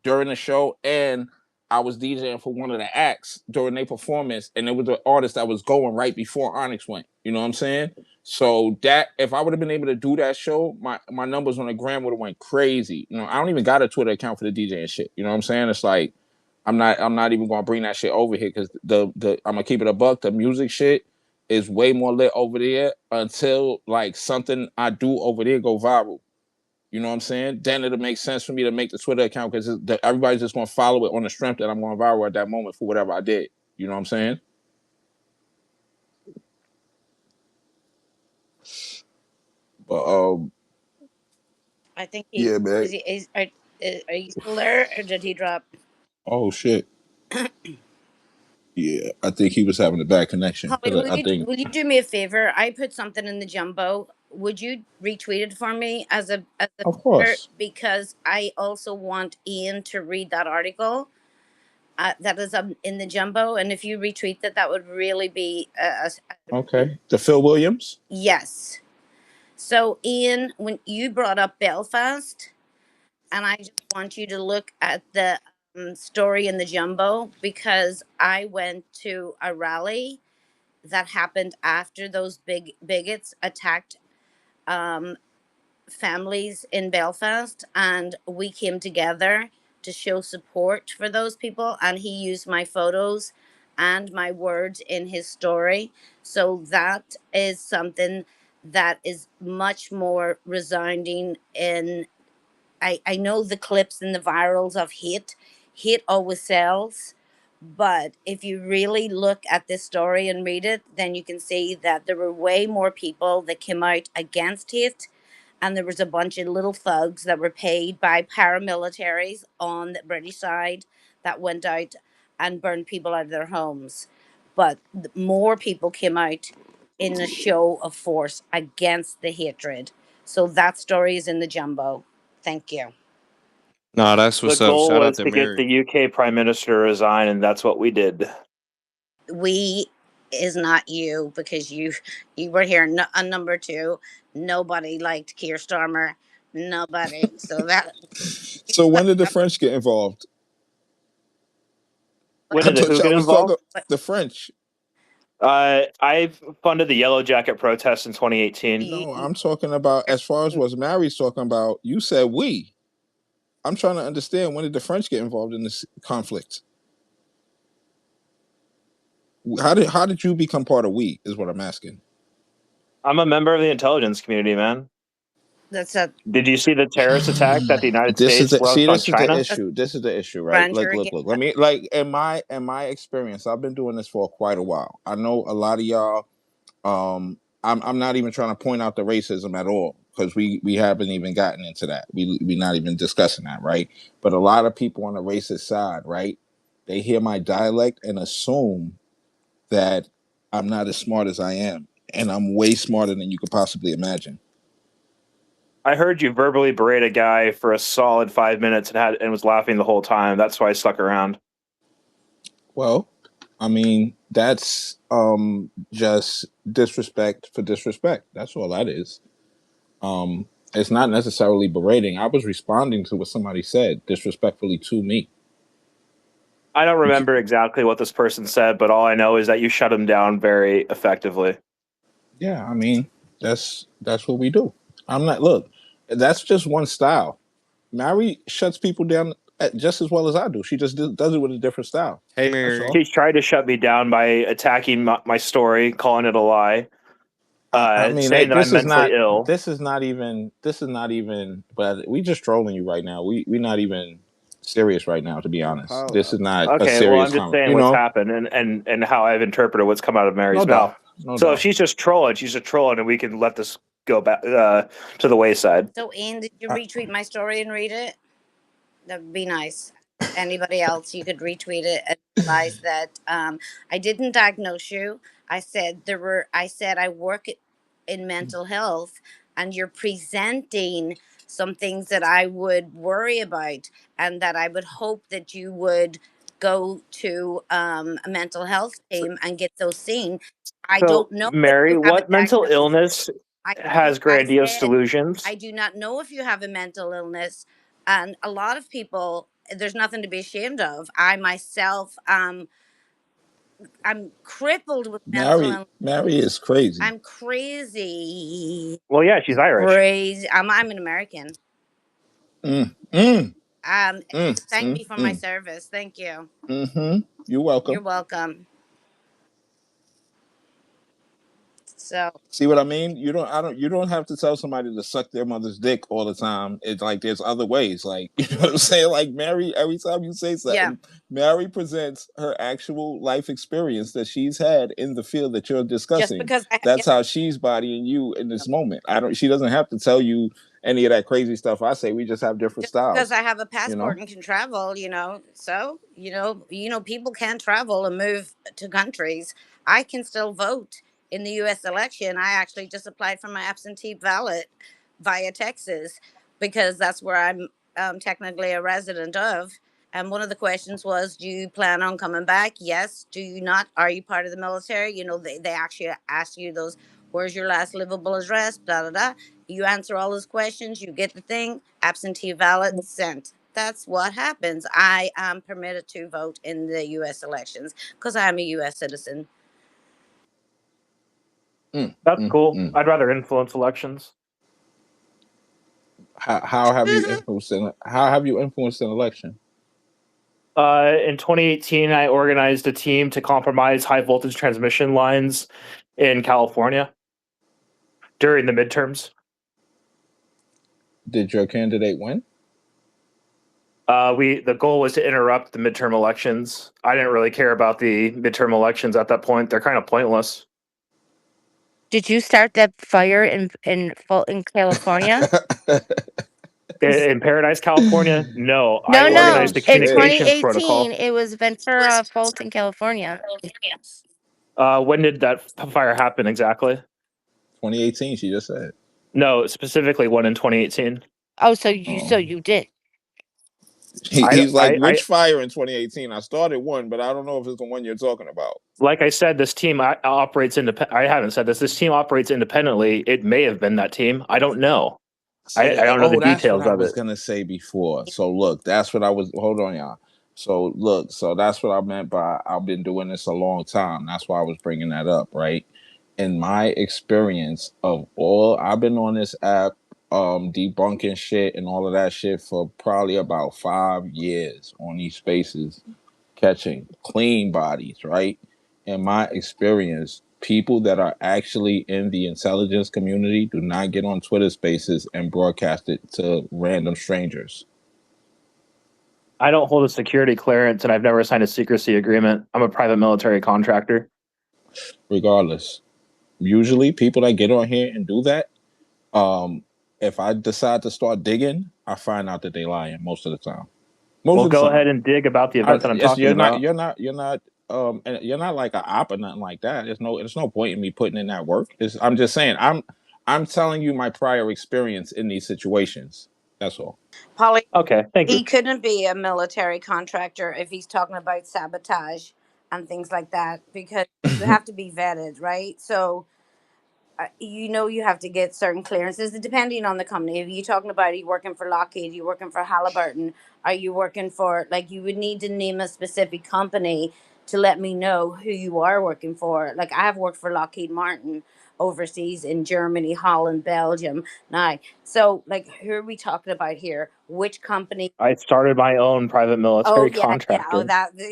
Speaker 2: during the show, and I was DJing for one of the acts during their performance, and it was the artist that was going right before Onyx went. You know what I'm saying? So that if I would have been able to do that show, my numbers on the gram would have went crazy. You know, I don't even got a Twitter account for the DJ and shit. You know what I'm saying? It's like I'm not even gonna bring that shit over here because the I'm gonna keep it a buck. The music shit is way more lit over there until like something I do over there go viral. You know what I'm saying? Then it'll make sense for me to make the Twitter account because everybody's just gonna follow it on the strength that I'm going viral at that moment for whatever I did. You know what I'm saying? But
Speaker 1: I think he
Speaker 2: yeah, man.
Speaker 1: is. Are you still there, or did he drop?
Speaker 2: Oh shit. Yeah, I think he was having a bad connection
Speaker 1: Holly,
Speaker 2: because I think,
Speaker 1: will you do me a favor? I put something in the jumbo. Would you retweet it for me as a
Speaker 2: of
Speaker 1: favor?
Speaker 2: course.
Speaker 1: Because I also want Ian to read that article that is in the jumbo, and if you retweet that, that would really be
Speaker 2: Okay, the Phil Williams.
Speaker 1: yes. So Ian, when you brought up Belfast, and I just want you to look at the story in the jumbo because I went to a rally that happened after those big bigots attacked um, families in Belfast, and we came together to show support for those people. And he used my photos and my words in his story. So that is something that is much more resounding in. I know the clips and the virals of hate. Hate always sells. But if you really look at this story and read it, then you can see that there were way more people that came out against hate. And there was a bunch of little thugs that were paid by paramilitaries on the British side that went out and burned people out of their homes. But more people came out in a show of force against the hatred. So that story is in the jumbo. Thank you.
Speaker 6: Nah, that's
Speaker 3: The
Speaker 6: what's up.
Speaker 3: goal
Speaker 6: Shout out
Speaker 3: was
Speaker 6: to
Speaker 3: to get
Speaker 6: Mary.
Speaker 3: the UK Prime Minister to resign, and that's what we did.
Speaker 1: We is not you because you were here on number two. Nobody liked Keir Starmer. Nobody. So that
Speaker 2: So when did the French get involved?
Speaker 3: When
Speaker 2: I
Speaker 3: did the
Speaker 2: thought
Speaker 3: WHO
Speaker 2: y'all
Speaker 3: get
Speaker 2: was
Speaker 3: involved?
Speaker 2: talking the French.
Speaker 3: I funded the Yellow Jacket protests in 2018.
Speaker 2: No, I'm talking about as far as what Mary's talking about. You said we. I'm trying to understand when did the French get involved in this conflict? How did you become part of we? Is what I'm asking.
Speaker 3: I'm a member of the intelligence community, man.
Speaker 1: That's a
Speaker 3: Did you see the terrorist attack that the United States launched on
Speaker 2: This is the
Speaker 3: China?
Speaker 1: that's
Speaker 2: issue. This is the issue, right?
Speaker 1: grand
Speaker 2: Like,
Speaker 1: jury.
Speaker 2: look, look. Let me like in my experience, I've been doing this for quite a while. I know a lot of y'all. I'm not even trying to point out the racism at all because we haven't even gotten into that. We not even discussing that, right? But a lot of people on the racist side, right? They hear my dialect and assume that I'm not as smart as I am, and I'm way smarter than you could possibly imagine.
Speaker 3: I heard you verbally berate a guy for a solid 5 minutes and was laughing the whole time. That's why I stuck around.
Speaker 2: Well, I mean, that's just disrespect for disrespect. That's all that is. It's not necessarily berating. I was responding to what somebody said disrespectfully to me.
Speaker 3: I don't
Speaker 2: You,
Speaker 3: remember exactly what this person said, but all I know is that you shut him down very effectively.
Speaker 2: yeah, I mean, that's what we do. I'm not look. That's just one style. Mary shuts people down just as well as I do. She just does it with a different style.
Speaker 6: Hey,
Speaker 2: That's
Speaker 6: Mary.
Speaker 2: all.
Speaker 3: He's tried to shut me down by attacking my story, calling it a lie,
Speaker 2: I mean,
Speaker 3: saying that I'm mentally ill.
Speaker 2: this is not even this is not even. But we just trolling you right now. We not even serious right now. To be honest, this is not a
Speaker 3: Okay, well,
Speaker 2: serious
Speaker 3: I'm just
Speaker 2: comment.
Speaker 3: saying
Speaker 2: You
Speaker 3: what's
Speaker 2: know,
Speaker 3: happened and how I've interpreted what's come out of
Speaker 2: no
Speaker 3: Mary's
Speaker 2: doubt,
Speaker 3: mouth.
Speaker 2: no
Speaker 3: So if
Speaker 2: doubt.
Speaker 3: she's just trolling, and we can let this go back to the wayside.
Speaker 1: So, Ian, did you
Speaker 2: I,
Speaker 1: retweet my story and read it? That would be nice. Anybody else, you could retweet it and realize that I didn't diagnose you. I said there were. I said I work in mental health, and you're presenting some things that I would worry about, and that I would hope that you would go to a mental health team and get those seen. I
Speaker 3: So,
Speaker 1: don't know if you
Speaker 3: Mary,
Speaker 1: have a
Speaker 3: what mental
Speaker 1: diagnosis.
Speaker 3: illness
Speaker 1: I do.
Speaker 3: has
Speaker 1: I
Speaker 3: grandiose
Speaker 1: said
Speaker 3: delusions?
Speaker 1: I do not know if you have a mental illness, and a lot of people. There's nothing to be ashamed of. I myself, I'm crippled with mental illness.
Speaker 2: Mary is crazy.
Speaker 1: I'm crazy,
Speaker 3: Well, yeah, she's Irish.
Speaker 1: crazy. I'm an American.
Speaker 2: Mm, mm,
Speaker 1: Um,
Speaker 2: mm,
Speaker 1: thank
Speaker 2: mm,
Speaker 1: me for my
Speaker 2: mm.
Speaker 1: service. Thank you.
Speaker 2: Mm-hmm. You're
Speaker 1: You're
Speaker 2: welcome.
Speaker 1: welcome. So
Speaker 2: See what I mean? You don't have to tell somebody to suck their mother's dick all the time. It's like there's other ways. Like you know what I'm saying? Like Mary, every time you say
Speaker 1: yeah,
Speaker 2: something, Mary presents her actual life experience that she's had in the field that you're
Speaker 1: just
Speaker 2: discussing.
Speaker 1: because I
Speaker 2: That's how she's bodying you in this moment. I don't she doesn't have to tell you any of that crazy stuff I say. We just have different
Speaker 1: just because
Speaker 2: styles,
Speaker 1: I have a
Speaker 2: you
Speaker 1: passport
Speaker 2: know?
Speaker 1: and can travel, so people can travel and move to countries. I can still vote in the U.S. election. I actually just applied for my absentee ballot via Texas because that's where I'm technically a resident of. And one of the questions was, do you plan on coming back? Yes. Do you not? Are you part of the military? They actually ask you those, where's your last livable address? Da da da. You answer all those questions, you get the thing, absentee ballot sent. That's what happens. I am permitted to vote in the U.S. elections because I'm a U.S. citizen.
Speaker 2: Mm,
Speaker 3: That's
Speaker 2: mm,
Speaker 3: cool.
Speaker 2: mm.
Speaker 3: I'd rather influence elections.
Speaker 2: How have you influenced how have you influenced an election?
Speaker 3: In 2018, I organized a team to compromise high voltage transmission lines in California during the midterms.
Speaker 2: Did your candidate win?
Speaker 3: The goal was to interrupt the midterm elections. I didn't really care about the midterm elections at that point. They're kind of pointless.
Speaker 5: Did you start that fire in California?
Speaker 3: In Paradise, California, no, I
Speaker 5: No,
Speaker 2: Oh
Speaker 3: organized
Speaker 5: no.
Speaker 3: the
Speaker 5: In
Speaker 2: shit.
Speaker 3: communications
Speaker 5: 2018,
Speaker 3: protocol.
Speaker 5: it was Ventura Fulton, California.
Speaker 3: When did that fire happen exactly?
Speaker 2: 2018, she just said.
Speaker 3: No, specifically one in 2018.
Speaker 5: Oh,
Speaker 2: Oh.
Speaker 5: so you did.
Speaker 2: He's like,
Speaker 3: I
Speaker 2: which fire in 2018? I started one, but I don't know if it's the one you're talking about.
Speaker 3: like I said, this team operates independent. I haven't said this. This team operates independently. It may have been that team. I don't know. I don't know the
Speaker 2: That's what
Speaker 3: details
Speaker 2: I
Speaker 3: of
Speaker 2: was
Speaker 3: it.
Speaker 2: gonna say before. So look, that's what I was. Hold on, y'all. So look, so that's what I meant by I've been doing this a long time. That's why I was bringing that up, right? In my experience of all, I've been on this app, debunking shit and all of that shit for probably about 5 years on these spaces, catching clean bodies, right? In my experience, people that are actually in the intelligence community do not get on Twitter Spaces and broadcast it to random strangers.
Speaker 3: I don't hold a security clearance, and I've never signed a secrecy agreement. I'm a private military contractor.
Speaker 2: Regardless, usually people that get on here and do that, if I decide to start digging, I find out that they lying most of the time. Most
Speaker 3: Well,
Speaker 2: of the
Speaker 3: go
Speaker 2: time.
Speaker 3: ahead and dig about the event that I'm
Speaker 2: Yes,
Speaker 3: talking about.
Speaker 2: and you're not like an op or nothing like that. There's no point in me putting in that work. I'm just saying, I'm telling you my prior experience in these situations. That's all.
Speaker 1: Polly,
Speaker 3: Okay, thank
Speaker 1: he
Speaker 3: you.
Speaker 1: couldn't be a military contractor if he's talking about sabotage and things like that because you have to be vetted, right? So you have to get certain clearances depending on the company. If you're talking about, are you working for Lockheed, you working for Halliburton, are you working for, like, you would need to name a specific company to let me know who you are working for. Like, I have worked for Lockheed Martin overseas in Germany, Holland, Belgium. Now, so, like, who are we talking about here? Which company?
Speaker 3: I started my own private
Speaker 1: Oh
Speaker 3: military
Speaker 1: yeah, yeah. Oh,
Speaker 3: contractor.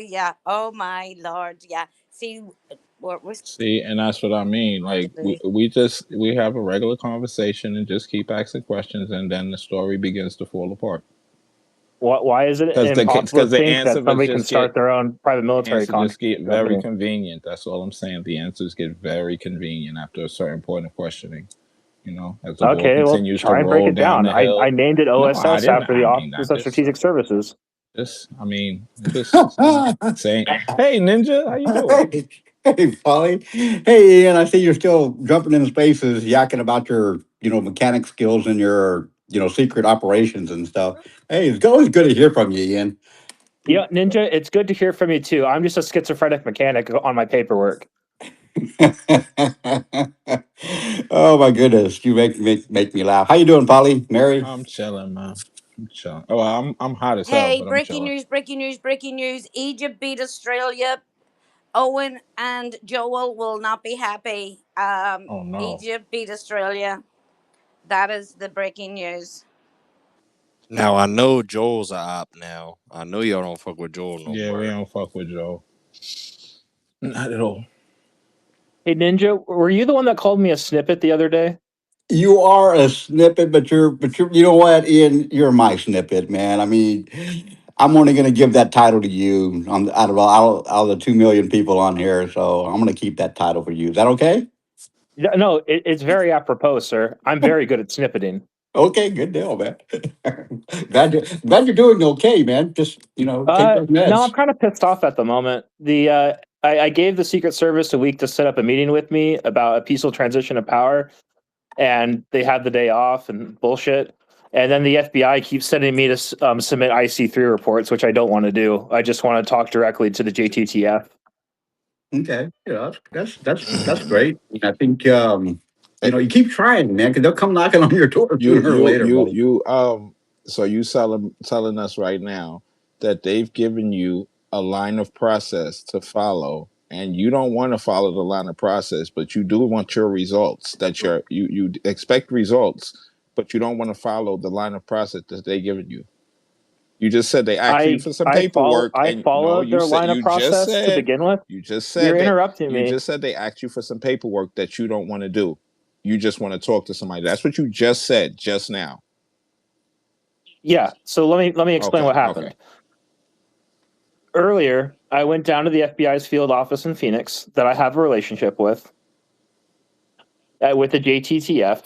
Speaker 1: yeah. Oh my lord, yeah. See, we're
Speaker 2: See, and that's what I mean. Like we have a regular conversation and just keep asking questions, and then the story begins to fall apart.
Speaker 3: Why is it impossible
Speaker 2: Because
Speaker 3: to
Speaker 2: the
Speaker 3: think that
Speaker 2: answer was
Speaker 3: somebody can
Speaker 2: just get
Speaker 3: start their own private military
Speaker 2: answers just get very
Speaker 3: company?
Speaker 2: convenient. That's all I'm saying. The answers get very convenient after a certain point of questioning. As the ball
Speaker 3: Okay, well,
Speaker 2: continues to
Speaker 3: try and break
Speaker 2: roll
Speaker 3: it
Speaker 2: down
Speaker 3: down.
Speaker 2: the
Speaker 3: I
Speaker 2: hill.
Speaker 3: named it
Speaker 2: No, I
Speaker 3: OSS
Speaker 2: didn't.
Speaker 3: after the
Speaker 2: I mean that.
Speaker 3: Office of Strategic Services.
Speaker 2: I mean, just saying. Hey, Ninja, how you doing?
Speaker 7: Hey, hey, Polly. Hey, Ian. I see you're still jumping in spaces, yakking about your, mechanic skills and your, secret operations and stuff. Hey, it's always good to hear from you, Ian.
Speaker 3: Yeah, Ninja, it's good to hear from you too. I'm just a schizophrenic mechanic on my paperwork.
Speaker 7: Oh my goodness, you make me laugh. How you doing, Polly? Mary?
Speaker 2: I'm chilling, man. I'm chilling. Oh, I'm hot as hell,
Speaker 1: Hey,
Speaker 2: but I'm
Speaker 1: breaking
Speaker 2: chilling.
Speaker 1: news, breaking news, breaking news. Egypt beat Australia. Owen and Joel will not be happy.
Speaker 2: Oh no.
Speaker 1: Egypt beat Australia. That is the breaking news.
Speaker 6: Now I know Joel's a op now. I know y'all don't fuck with Joel no
Speaker 2: Yeah, we
Speaker 6: more.
Speaker 2: don't fuck with Joe. Not at all.
Speaker 3: Hey, Ninja, were you the one that called me a snippet the other day?
Speaker 7: You are a snippet, but you know what, Ian? You're my snippet, man. I mean, I'm only going to give that title to you out of the 2 million people on here, so I'm going to keep that title for you. Is that okay?
Speaker 3: No, it's very apropos, sir. I'm very good at snippeting.
Speaker 7: Okay, good deal, man. Glad you're doing okay, man. Just take those
Speaker 3: No, I'm
Speaker 7: meds.
Speaker 3: kind of pissed off at the moment. I gave the Secret Service a week to set up a meeting with me about a peaceful transition of power, and they had the day off and bullshit. And then the FBI keeps sending me to submit IC3 reports, which I don't want to do. I just want to talk directly to the JTTF.
Speaker 7: Okay, yeah, that's great. I think you keep trying, man, because they'll come knocking on your door
Speaker 2: You
Speaker 7: sooner or
Speaker 2: you
Speaker 7: later,
Speaker 2: you
Speaker 7: buddy.
Speaker 2: you so you telling us right now that they've given you a line of process to follow, and you don't want to follow the line of process, but you do want your results, that you expect results, but you don't want to follow the line of process that they given you. You just said they asked you for some paperwork,
Speaker 3: I
Speaker 2: and no,
Speaker 3: followed their line of process to begin with. You're interrupting
Speaker 2: you
Speaker 3: me.
Speaker 2: just said they asked you for some paperwork that you don't want to do. You just want to talk to somebody. That's what you just said just now.
Speaker 3: Yeah, so let me explain
Speaker 2: Okay,
Speaker 3: what
Speaker 2: okay.
Speaker 3: happened. Earlier, I went down to the FBI's field office in Phoenix that I have a relationship with the JTTF.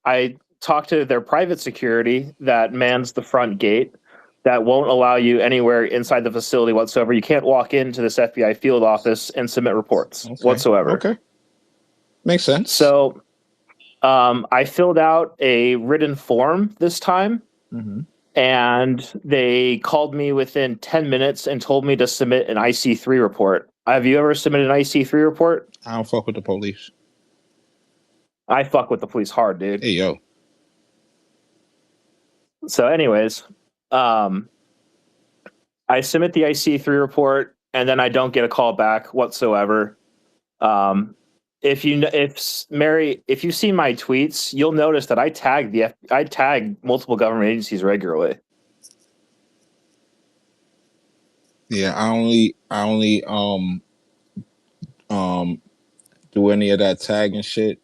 Speaker 3: I talked to their private security that mans the front gate that won't allow you anywhere inside the facility whatsoever. You can't walk into this FBI field office and submit reports
Speaker 2: Okay.
Speaker 3: whatsoever.
Speaker 2: Okay. Makes sense.
Speaker 3: So I filled out a written form this time,
Speaker 2: Mm-hmm.
Speaker 3: and they called me within 10 minutes and told me to submit an IC3 report. Have you ever submitted an IC3 report?
Speaker 2: I don't fuck with the police.
Speaker 3: I fuck with the police hard, dude.
Speaker 2: Hey yo.
Speaker 3: So, anyways, um, I submit the IC3 report, and then I don't get a call back whatsoever. Um, if Mary, if you see my tweets, you'll notice that I tag multiple government agencies regularly.
Speaker 2: Yeah, I only um, do any of that tagging shit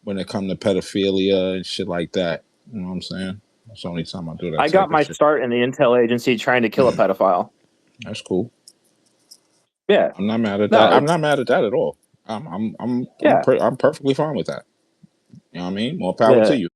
Speaker 2: when it come to pedophilia and shit like that. You know what I'm saying? That's the only time I do that
Speaker 3: I
Speaker 2: type
Speaker 3: got
Speaker 2: of
Speaker 3: my
Speaker 2: shit.
Speaker 3: start in the intel agency trying to kill a pedophile.
Speaker 2: That's cool.
Speaker 3: Yeah.
Speaker 2: I'm not mad at
Speaker 3: No,
Speaker 2: that. I'm
Speaker 3: it's
Speaker 2: not mad at that at all. I'm
Speaker 3: yeah.
Speaker 2: I'm perfectly fine with that. You know what I mean? More power
Speaker 3: Yeah.
Speaker 2: to you.